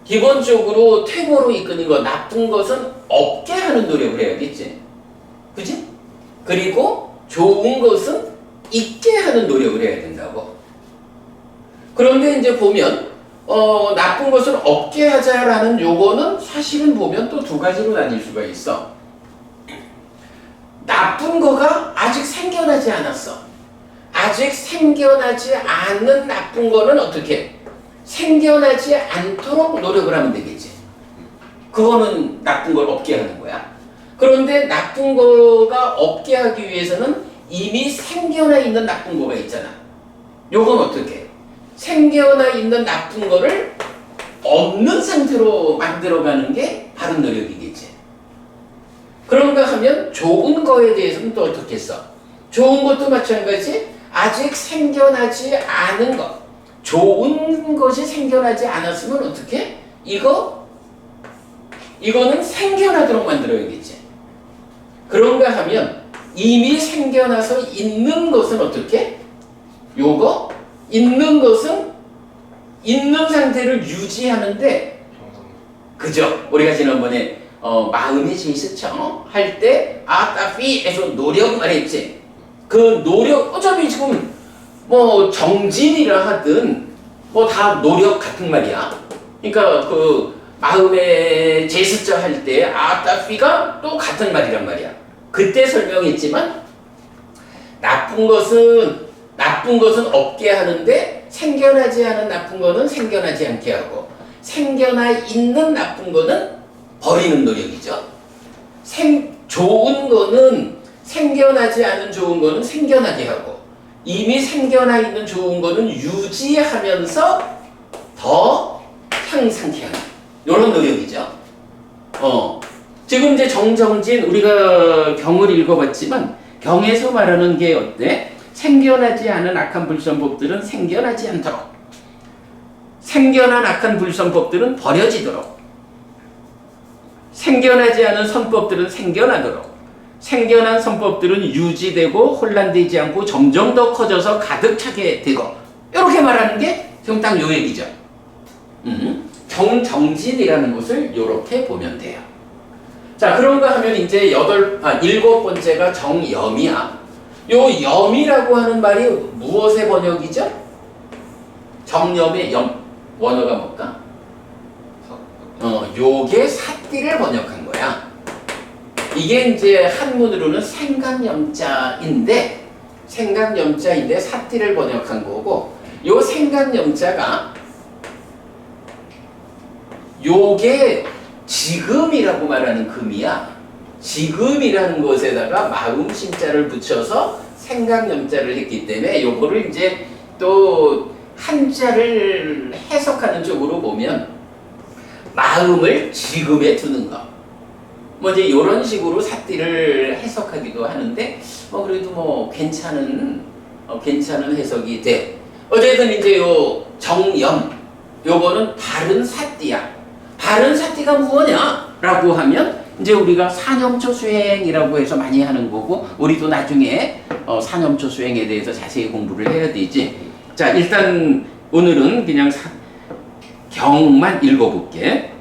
기본적으로 퇴보로 이끄는 거, 나쁜 것은 없게 하는 노력을 해야겠지. 그치? 그리고 좋은 것은 있게 하는 노력을 해야 된다고. 그런데 이제 보면 나쁜 것을 없게 하자라는 요거는 사실은 보면 또 두 가지로 나뉠 수가 있어. 생겨나지 않았어. 아직 생겨나지 않은 나쁜 거는 어떻게? 생겨나지 않도록 노력을 하면 되겠지. 그거는 나쁜 걸 없게 하는 거야. 그런데 나쁜 거가 없게 하기 위해서는 이미 생겨나 있는 나쁜 거가 있잖아. 요건 어떻게? 생겨나 있는 나쁜 거를 없는 상태로 만들어가는 게 바른 노력이겠지. 그런가 하면 좋은 거에 대해서는 또 어떻게 써? 좋은 것도 마찬가지. 아직 생겨나지 않은 것. 좋은 것이 생겨나지 않았으면 어떻게? 이거는 생겨나도록 만들어야겠지. 그런가 하면 이미 생겨나서 있는 것은 어떻게? 요거 있는 것은 있는 상태를 유지하는데, 그죠? 우리가 지난번에 마음의 제스처 할 때 아따피에서 노력만 했지. 그 노력 어차피 지금 뭐 정진이라 하든 뭐 다 노력 같은 말이야. 그러니까 그 마음의 제스처 할 때 아따피가 또 같은 말이란 말이야. 그때 설명했지만 나쁜 것은 없게 하는데 생겨나지 않은 나쁜 거는 생겨나지 않게 하고 생겨나 있는 나쁜 거는 버리는 노력이죠. 좋은 거는 생겨나지 않은 좋은 거는 생겨나게 하고 이미 생겨나 있는 좋은 거는 유지하면서 더 향상케 하는 이런 노력이죠. 지금 이제 정정진 우리가 경을 읽어봤지만 경에서 말하는 게 어때? 생겨나지 않은 악한 불선법들은 생겨나지 않도록, 생겨난 악한 불선법들은 버려지도록, 생겨나지 않은 선법들은 생겨나도록, 생겨난 선법들은 유지되고 혼란되지 않고 점점 더 커져서 가득 차게 되고, 이렇게 말하는 게 지금 딱 요 얘기죠. 정정진이라는 것을 이렇게 보면 돼요. 자, 그런가 하면 이제 일곱 번째가 정염이야. 요 염이라고 하는 말이 무엇의 번역이죠? 정염의 염. 원어가 뭘까? 요게 사띠를 번역한 거야. 이게 이제 한문으로는 생각염자인데 사띠를 번역한 거고, 요 생각염자가 요게 지금이라고 말하는 금이야. 지금이라는 것에다가 마음 신자를 붙여서 생각염자를 했기 때문에 요거를 이제 또 한자를 해석하는 쪽으로 보면 마음을 지금에 두는 거. 뭐 이제 이런 식으로 사띠를 해석하기도 하는데 그래도 뭐 괜찮은 해석이 돼. 어쨌든 이제 요 정염 요거는 바른 사띠야. 바른 사띠가 무엇냐라고 하면 이제 우리가 사념초 수행이라고 해서 많이 하는 거고, 우리도 나중에 사념초 수행에 대해서 자세히 공부를 해야 되지. 자, 일단 오늘은 그냥 경만 읽어볼게.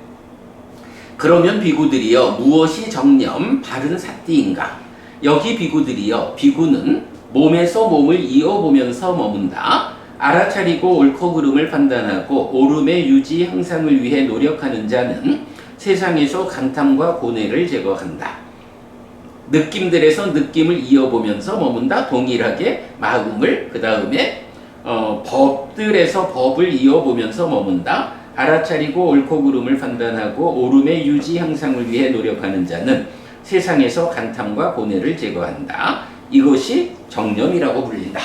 그러면 비구들이여 무엇이 정념 바른 사띠인가? 여기 비구들이여, 비구는 몸에서 몸을 이어보면서 머문다. 알아차리고 옳고 그름을 판단하고 오름의 유지 향상을 위해 노력하는 자는 세상에서 간탐과 고뇌를 제거한다. 느낌들에서 느낌을 이어보면서 머문다. 동일하게 마음을, 그 다음에 법들에서 법을 이어보면서 머문다. 알아차리고 옳고 그름을 판단하고 오름의 유지 향상을 위해 노력하는 자는 세상에서 간탐과 고뇌를 제거한다. 이것이 정념이라고 불린다.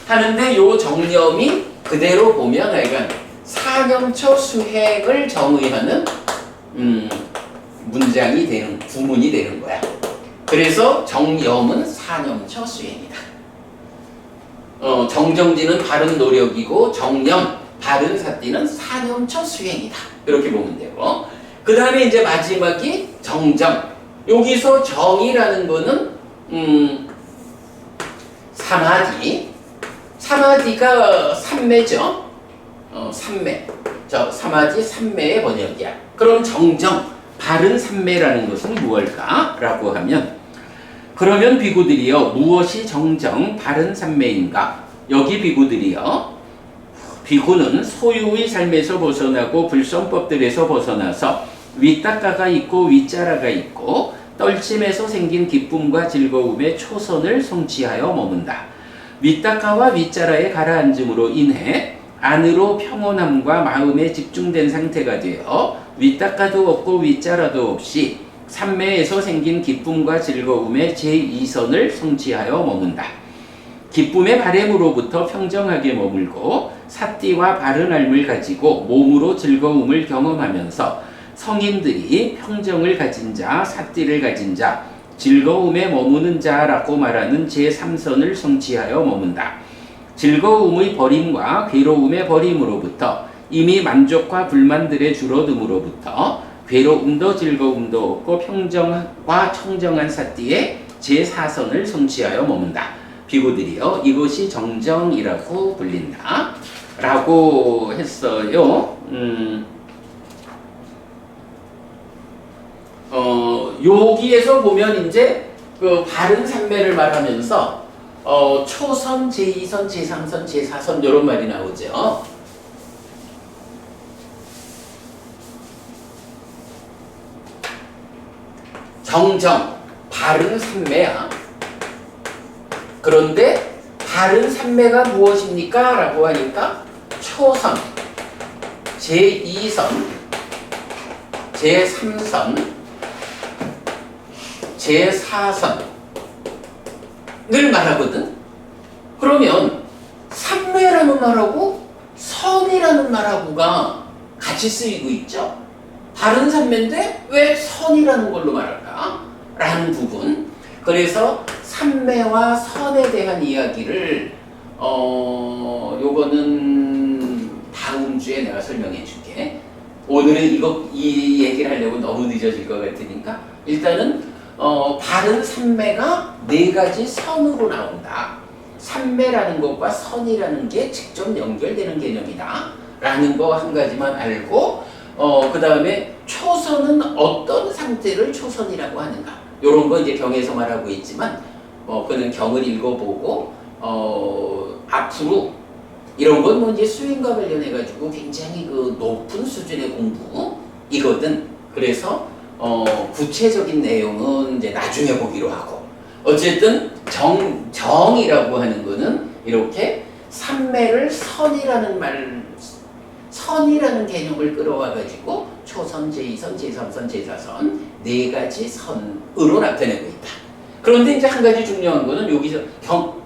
하는데 요 정념이 그대로 보면 약간 사념처 수행을 정의하는 문장이 되는, 구문이 되는 거야. 그래서 정염은 사념처 수행이다. 정정진은 바른 노력이고 정념, 바른 사띠는 사념처 수행이다. 이렇게 보면 되고, 그 다음에 이제 마지막이 정정. 여기서 정이라는 거는 사마디가 삼매죠. 삼매. 사마디 삼매의 번역이야. 그럼 정정, 바른 삼매라는 것은 무엇일까? 라고 하면, 그러면 비구들이여 무엇이 정정 바른 삼매인가? 여기 비구들이여, 비구는 소유의 삶에서 벗어나고 불성법들에서 벗어나서 윗닦아가 있고 윗자라가 있고 떨침에서 생긴 기쁨과 즐거움의 초선을 성취하여 머문다. 윗닦아와 윗자라에 가라앉음으로 인해 안으로 평온함과 마음에 집중된 상태가 되어 윗닦아도 없고 윗자라도 없이 삼매에서 생긴 기쁨과 즐거움의 제2선을 성취하여 머문다. 기쁨의 바램으로부터 평정하게 머물고 삿띠와 바른 삶을 가지고 몸으로 즐거움을 경험하면서 성인들이 평정을 가진 자, 삿띠를 가진 자, 즐거움에 머무는 자라고 말하는 제3선을 성취하여 머문다. 즐거움의 버림과 괴로움의 버림으로부터 이미 만족과 불만들의 줄어듦으로부터 괴로움도 즐거움도 없고 평정과 청정한 삿띠의 제4선을 성취하여 머문다. 비구들이여 이것이 정정이라고 불린다 라고 했어요. 여기에서 보면 이제 그 바른 삼매를 말하면서 초선, 제2선, 제3선, 제4선 이런 말이 나오죠. 정정, 바른 삼매야. 그런데 바른 삼매가 무엇입니까? 라고 하니까 초선, 제2선, 제3선, 제4선을 말하거든. 그러면 삼매라는 말하고 선이라는 말하고가 같이 쓰이고 있죠. 다른 삼매인데 왜 선이라는 걸로 말할까? 라는 부분. 그래서 삼매와 선에 대한 이야기를 요거는 다음 주에 내가 설명해 줄게. 오늘은 이 얘기를 하려고 너무 늦어질 것 같으니까 일단은 바른 삼매가 네 가지 선으로 나온다. 삼매라는 것과 선이라는 게 직접 연결되는 개념이다 라는 거 한 가지만 알고 그 다음에 초선은 어떤 상태를 초선이라고 하는가 요런 거 이제 경에서 말하고 있지만 그는 경을 읽어보고 앞으로 이런 건 뭐 이제 수행과 관련해 가지고 굉장히 그 높은 수준의 공부이거든. 그래서 구체적인 내용은 이제 나중에 보기로 하고 어쨌든 정이라고 하는 거는 이렇게 삼매를 선이라는 개념을 끌어와 가지고 초선, 제2선, 제3선, 제4선 네 가지 선으로 나타내고 있다. 그런데 이제 한 가지 중요한 거는 여기서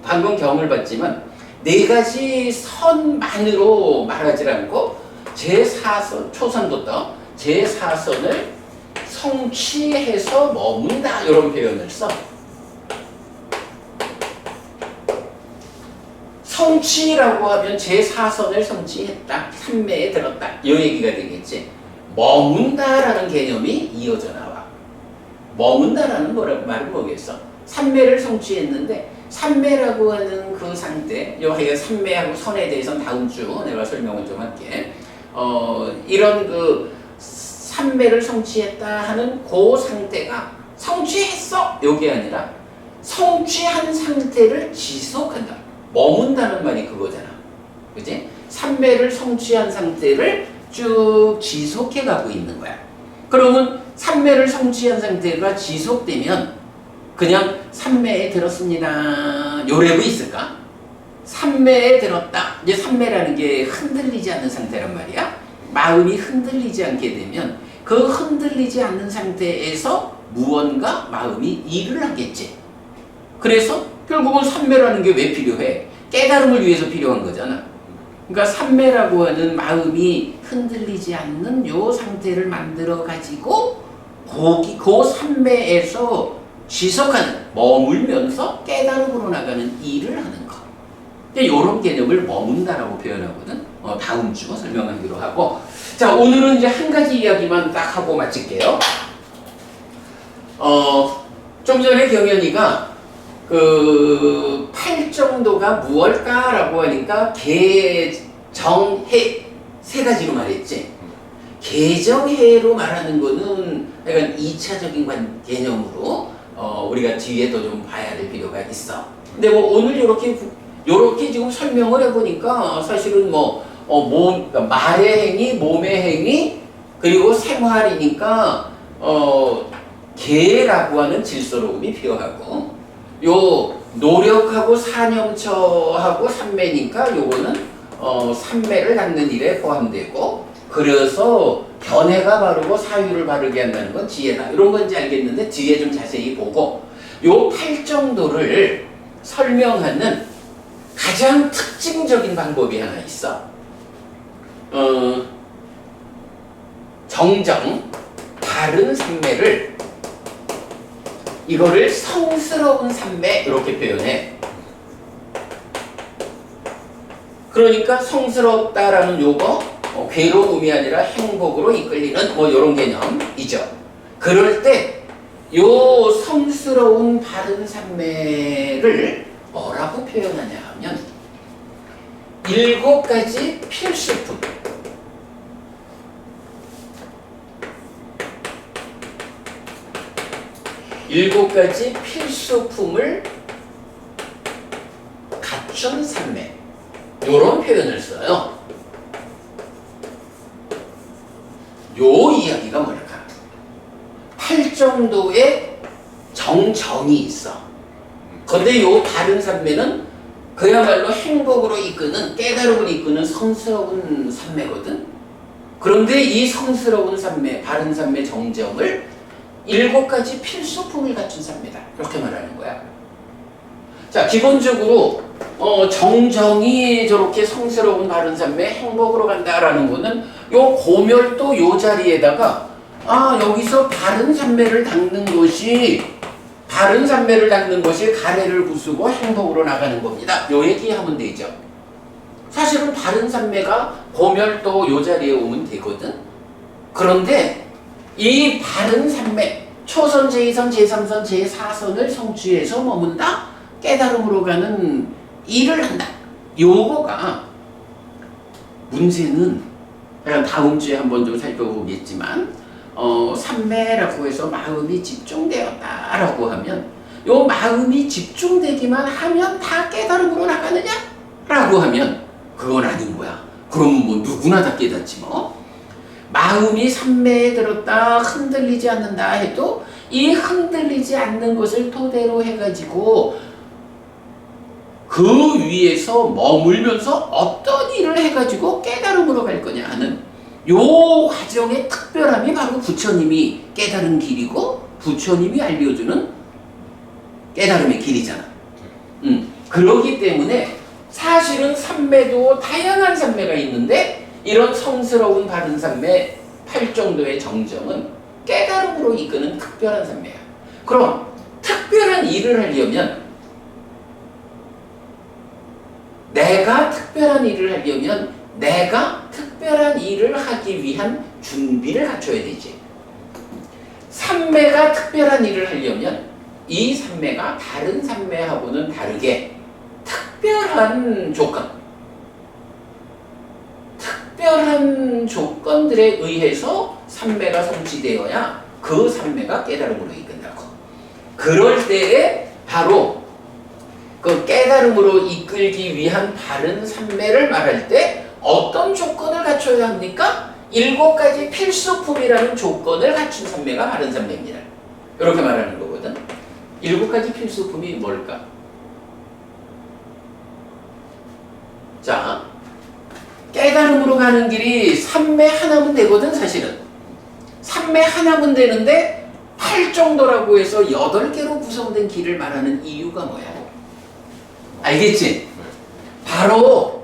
방금 경을 봤지만 네 가지 선만으로 말하지 않고 제4선, 초선부터 제4선을 성취해서 머문다 이런 표현을 써. 성취라고 하면 제4선을 성취했다, 삼매에 들었다 이 얘기가 되겠지. 머문다라는 개념이 이어져 나와. 머문다라는 말은 뭐겠어? 삼매를 성취했는데 삼매라고 하는 그 상태, 여기가 삼매하고 선에 대해서는 다음 주 내가 설명을 좀 할게. 이런 그 삼매를 성취했다 하는 그 상태가 성취했어! 요게 아니라 성취한 상태를 지속한다. 머문다는 말이 그거잖아. 그지? 삼매를 성취한 상태를 쭉 지속해 가고 있는 거야. 그러면 삼매를 성취한 상태가 지속되면 그냥 삼매에 들었습니다. 요래도 있을까? 삼매에 들었다. 이제 삼매라는 게 흔들리지 않는 상태란 말이야. 마음이 흔들리지 않게 되면 그 흔들리지 않는 상태에서 무언가 마음이 일을 하겠지. 그래서 결국은 삼매라는 게 왜 필요해? 깨달음을 위해서 필요한 거잖아. 그러니까 삼매라고 하는 마음이 흔들리지 않는 요 상태를 만들어 가지고 그 삼매에서 지속하는, 머물면서 깨달음으로 나가는 일을 하는 거. 이런 개념을 머문다라고 표현하거든. 다음 주 설명하기로 하고. 자, 오늘은 이제 한 가지 이야기만 딱 하고 마칠게요. 좀 전에 경연이가 그 팔정도가 무엇일까라고 하니까 개정해 세 가지로 말했지. 개정해로 말하는 거는 약간 2차적인 개념으로 우리가 뒤에 또 좀 봐야 될 필요가 있어. 근데 뭐 오늘 이렇게 지금 설명을 해보니까 사실은 그러니까 말의 행위, 몸의 행위, 그리고 생활이니까 계라고 하는 질서로움이 필요하고, 요 노력하고 산염처하고 삼매니까 요거는 삼매를 갖는 일에 포함되고, 그래서 견해가 바르고 사유를 바르게 한다는 건 지혜다. 이런 건지 알겠는데 뒤에 좀 자세히 보고, 요 팔정도를 설명하는 가장 특징적인 방법이 하나 있어. 정정, 바른 삼매를, 이거를 성스러운 삼매 이렇게 표현해. 그러니까 성스럽다라는 요거, 괴로움이 아니라 행복으로 이끌리는 뭐 이런 개념이죠. 그럴 때 요 성스러운 바른 삼매를 뭐라고 표현하냐 하면 7가지 필수품, 일곱 가지 필수품을 갖춘 삼매, 요런 표현을 써요. 요 이야기가 뭘까? 팔정도의 정정이 있어. 근데 요 바른 삼매는 그야말로 행복으로 이끄는, 깨달음을 이끄는 성스러운 삼매거든. 그런데 이 성스러운 삼매, 바른 삼매 정정을 7가지 필수품을 갖춘 삼매다. 이렇게 말하는 거야. 자, 기본적으로 정정이 저렇게 성스러운 바른 삼매, 행복으로 간다라는 거는 요 고멸도 요 자리에다가 여기서 바른 삼매를 닦는 것이 가래를 부수고 행복으로 나가는 겁니다. 요 얘기하면 되죠. 사실은 바른 삼매가 고멸도 요 자리에 오면 되거든. 그런데 이 바른 삼매, 초선, 제2선, 제3선, 제4선을 성취해서 머문다, 깨달음으로 가는 일을 한다. 요거가 문제는 그냥 다음 주에 한번 좀 살펴보겠지만, 삼매라고 해서 마음이 집중되었다라고 하면, 요 마음이 집중되기만 하면 다 깨달음으로 나가느냐? 라고 하면 그건 아닌 거야. 그럼 뭐 누구나 다 깨닫지 뭐. 마음이 삼매에 들었다, 흔들리지 않는다 해도 이 흔들리지 않는 것을 토대로 해가지고 그 위에서 머물면서 어떤 일을 해가지고 깨달음으로 갈 거냐 하는 요 과정의 특별함이 바로 부처님이 깨달은 길이고 부처님이 알려주는 깨달음의 길이잖아. 그러기 때문에 사실은 삼매도 다양한 삼매가 있는데, 이런 성스러운 바른 삼매, 팔정도의 정정은 깨달음으로 이끄는 특별한 삼매야. 그럼 특별한 일을 하려면, 내가 특별한 일을 하기 위한 준비를 갖춰야 되지. 삼매가 특별한 일을 하려면 이 삼매가 다른 삼매하고는 다르게 특별한 조건들에 의해서 삼매가 성취되어야 그 삼매가 깨달음으로 이끈다고. 그럴 때에 바로 그 깨달음으로 이끌기 위한 바른 삼매를 말할 때 어떤 조건을 갖춰야 합니까? 7가지 필수품이라는 조건을 갖춘 삼매가 바른 삼매입니다. 이렇게 말하는 거거든. 7가지 필수품이 뭘까? 자, 깨달음으로 가는 길이 삼매 하나면 되거든. 사실은 삼매 하나면 되는데 팔정도라고 해서 8개로 구성된 길을 말하는 이유가 뭐야? 알겠지? 바로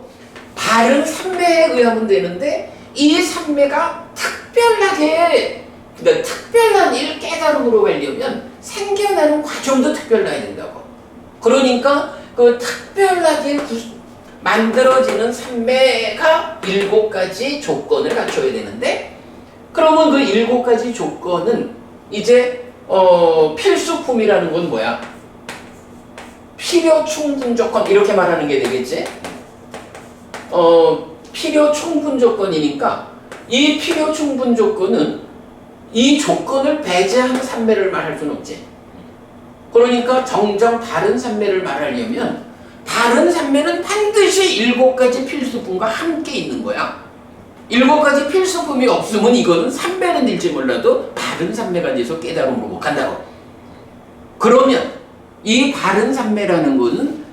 바른 삼매에 의하면 되는데, 이 삼매가 특별한 일 깨달음으로 가려면 생겨나는 과정도 특별해야 된다고. 그러니까 그 특별하게 만들어지는 삼매가 7가지 조건을 갖춰야 되는데, 그러면 그 7가지 조건은 이제 필수품이라는 건 뭐야? 필요 충분 조건, 이렇게 말하는 게 되겠지? 필요 충분 조건이니까 이 필요 충분 조건은 이 조건을 배제한 삼매를 말할 수는 없지. 그러니까 정정 바른 삼매를 말하려면 바른 삼매는 반드시 7가지 필수품과 함께 있는 거야. 7가지 필수품이 없으면 이거는 삼매는 될지 몰라도 바른 삼매가 돼서 깨달음으로 못 간다고. 그러면 이 바른 삼매라는 것은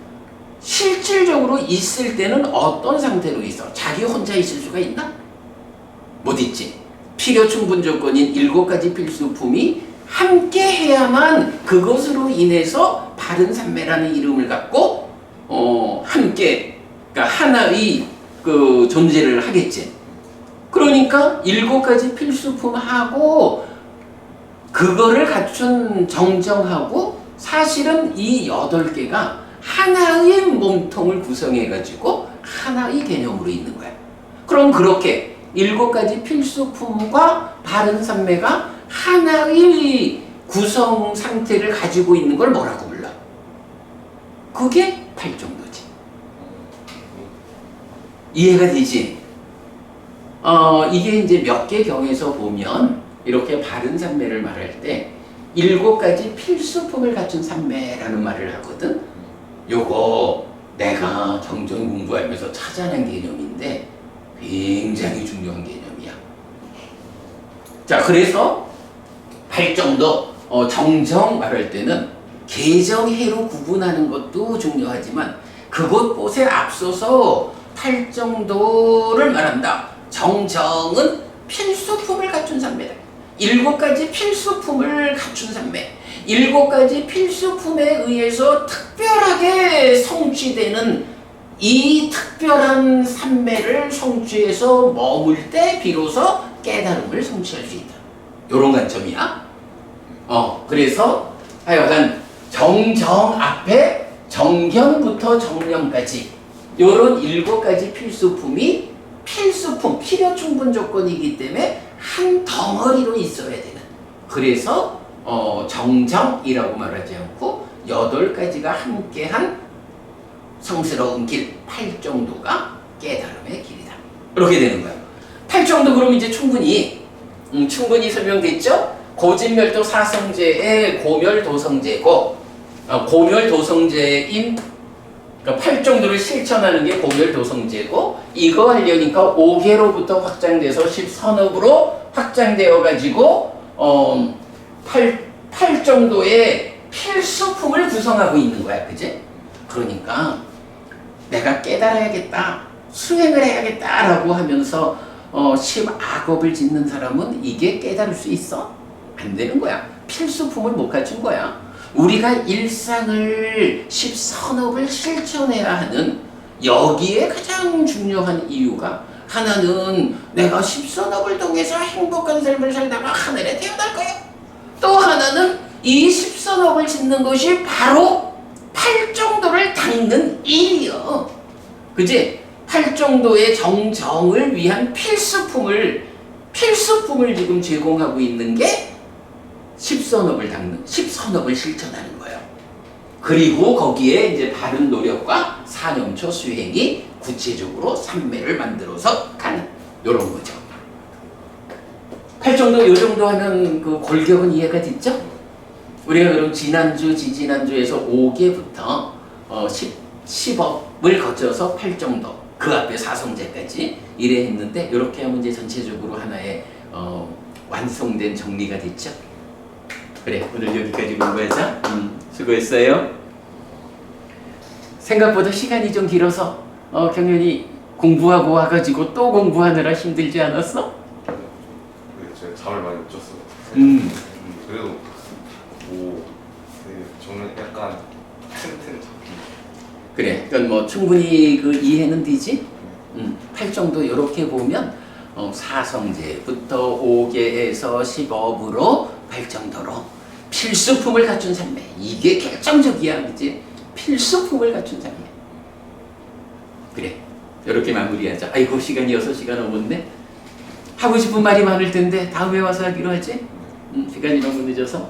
실질적으로 있을 때는 어떤 상태로 있어? 자기 혼자 있을 수가 있나? 못 있지. 필요 충분 조건인 7가지 필수품이 함께 해야만 그것으로 인해서 바른 삼매라는 이름을 갖고 함께, 그러니까 하나의 그 존재를 하겠지. 그러니까 7가지 필수품하고 그거를 갖춘 정정하고 사실은 이 8개가 하나의 몸통을 구성해가지고 하나의 개념으로 있는 거야. 그럼 그렇게 7가지 필수품과 바른 삼매가 하나의 구성 상태를 가지고 있는 걸 뭐라고 불러? 그게 팔정도지. 이해가 되지? 이게 이제 몇 개 경에서 보면 이렇게 바른 삼매를 말할 때 7가지 필수품을 갖춘 삼매라는 말을 하거든. 요거 내가 정정 공부하면서 찾아낸 개념인데 굉장히 중요한 개념이야. 자, 그래서 팔정도 정정 말할 때는 개정해로 구분하는 것도 중요하지만 그것보다 앞서서 팔정도를 말한다. 정정은 필수품을 갖춘 삼매다. 7가지 필수품을 갖춘 삼매. 7가지 필수품에 의해서 특별하게 성취되는 이 특별한 삼매를 성취해서 머물 때 비로소 깨달음을 성취할 수 있다. 요런 관점이야. 그래서 하여간 정정 앞에 정견부터 정령까지 요런 7가지 필수품이 필수품, 필요 충분 조건이기 때문에 한 덩어리로 있어야 되는. 그래서 정정이라고 말하지 않고 8가지가 함께한 성스러운 길, 팔정도가 깨달음의 길이다. 이렇게 되는 거야. 팔정도 그럼 이제 충분히 설명됐죠? 고진멸도 사성제의 고멸도성제고 고멸도성제인 그러니까 팔정도를 실천하는 게 고멸도성제고 이거 하려니까 5개로부터 확장돼서 10선업으로 확장되어 가지고 팔정도의 필수품을 구성하고 있는 거야. 그지? 그러니까 내가 깨달아야겠다, 수행을 해야겠다라고 하면서 10악업을 짓는 사람은 이게 깨달을 수 있어? 안 되는 거야. 필수품을 못 갖춘 거야. 우리가 일상을 10선업을 실천해야 하는 여기에 가장 중요한 이유가 하나는 내가 10선업을 통해서 행복한 삶을 살다가 하늘에 태어날 거야. 또 하나는 이 10선업을 짓는 것이 바로 팔정도를 닦는 일이요. 그지? 팔정도의 정정을 위한 필수품을 지금 제공하고 있는 게 10선업을 실천하는 거예요. 그리고 거기에 이제 바른 노력과 사념초 수행이 구체적으로 삼매를 만들어서 가는 요런 거죠. 팔정도 요 정도 하면 그 골격은 이해가 됐죠? 우리가 그럼 지난주, 지지난주에서 5개부터 10업을 거쳐서 팔정도, 그 앞에 사성제까지 이래 했는데 이렇게 하면 이제 전체적으로 하나의 완성된 정리가 됐죠? 그래, 오늘 여기까지 공부하자. 수고했어요. 생각보다 시간이 좀 길어서 경연이 공부하고 와가지고 또 공부하느라 힘들지 않았어? 제가 잠을 많이 못 잤어요. 그래도 저는 약간 튼튼 잡기. 그래, 그러니까 뭐 충분히 그 이해는 되지? 팔정도 이렇게 보면 사성제부터 5개에서 10업으로 팔정도로 필수품을 갖춘 삼매. 이게 결정적이야, 그치? 필수품을 갖춘 삼매. 그래, 이렇게 마무리하자. 아이고, 시간이 6시간 넘었네. 하고 싶은 말이 많을 텐데 다음에 와서 하기로 하지? 시간이 너무 늦어서.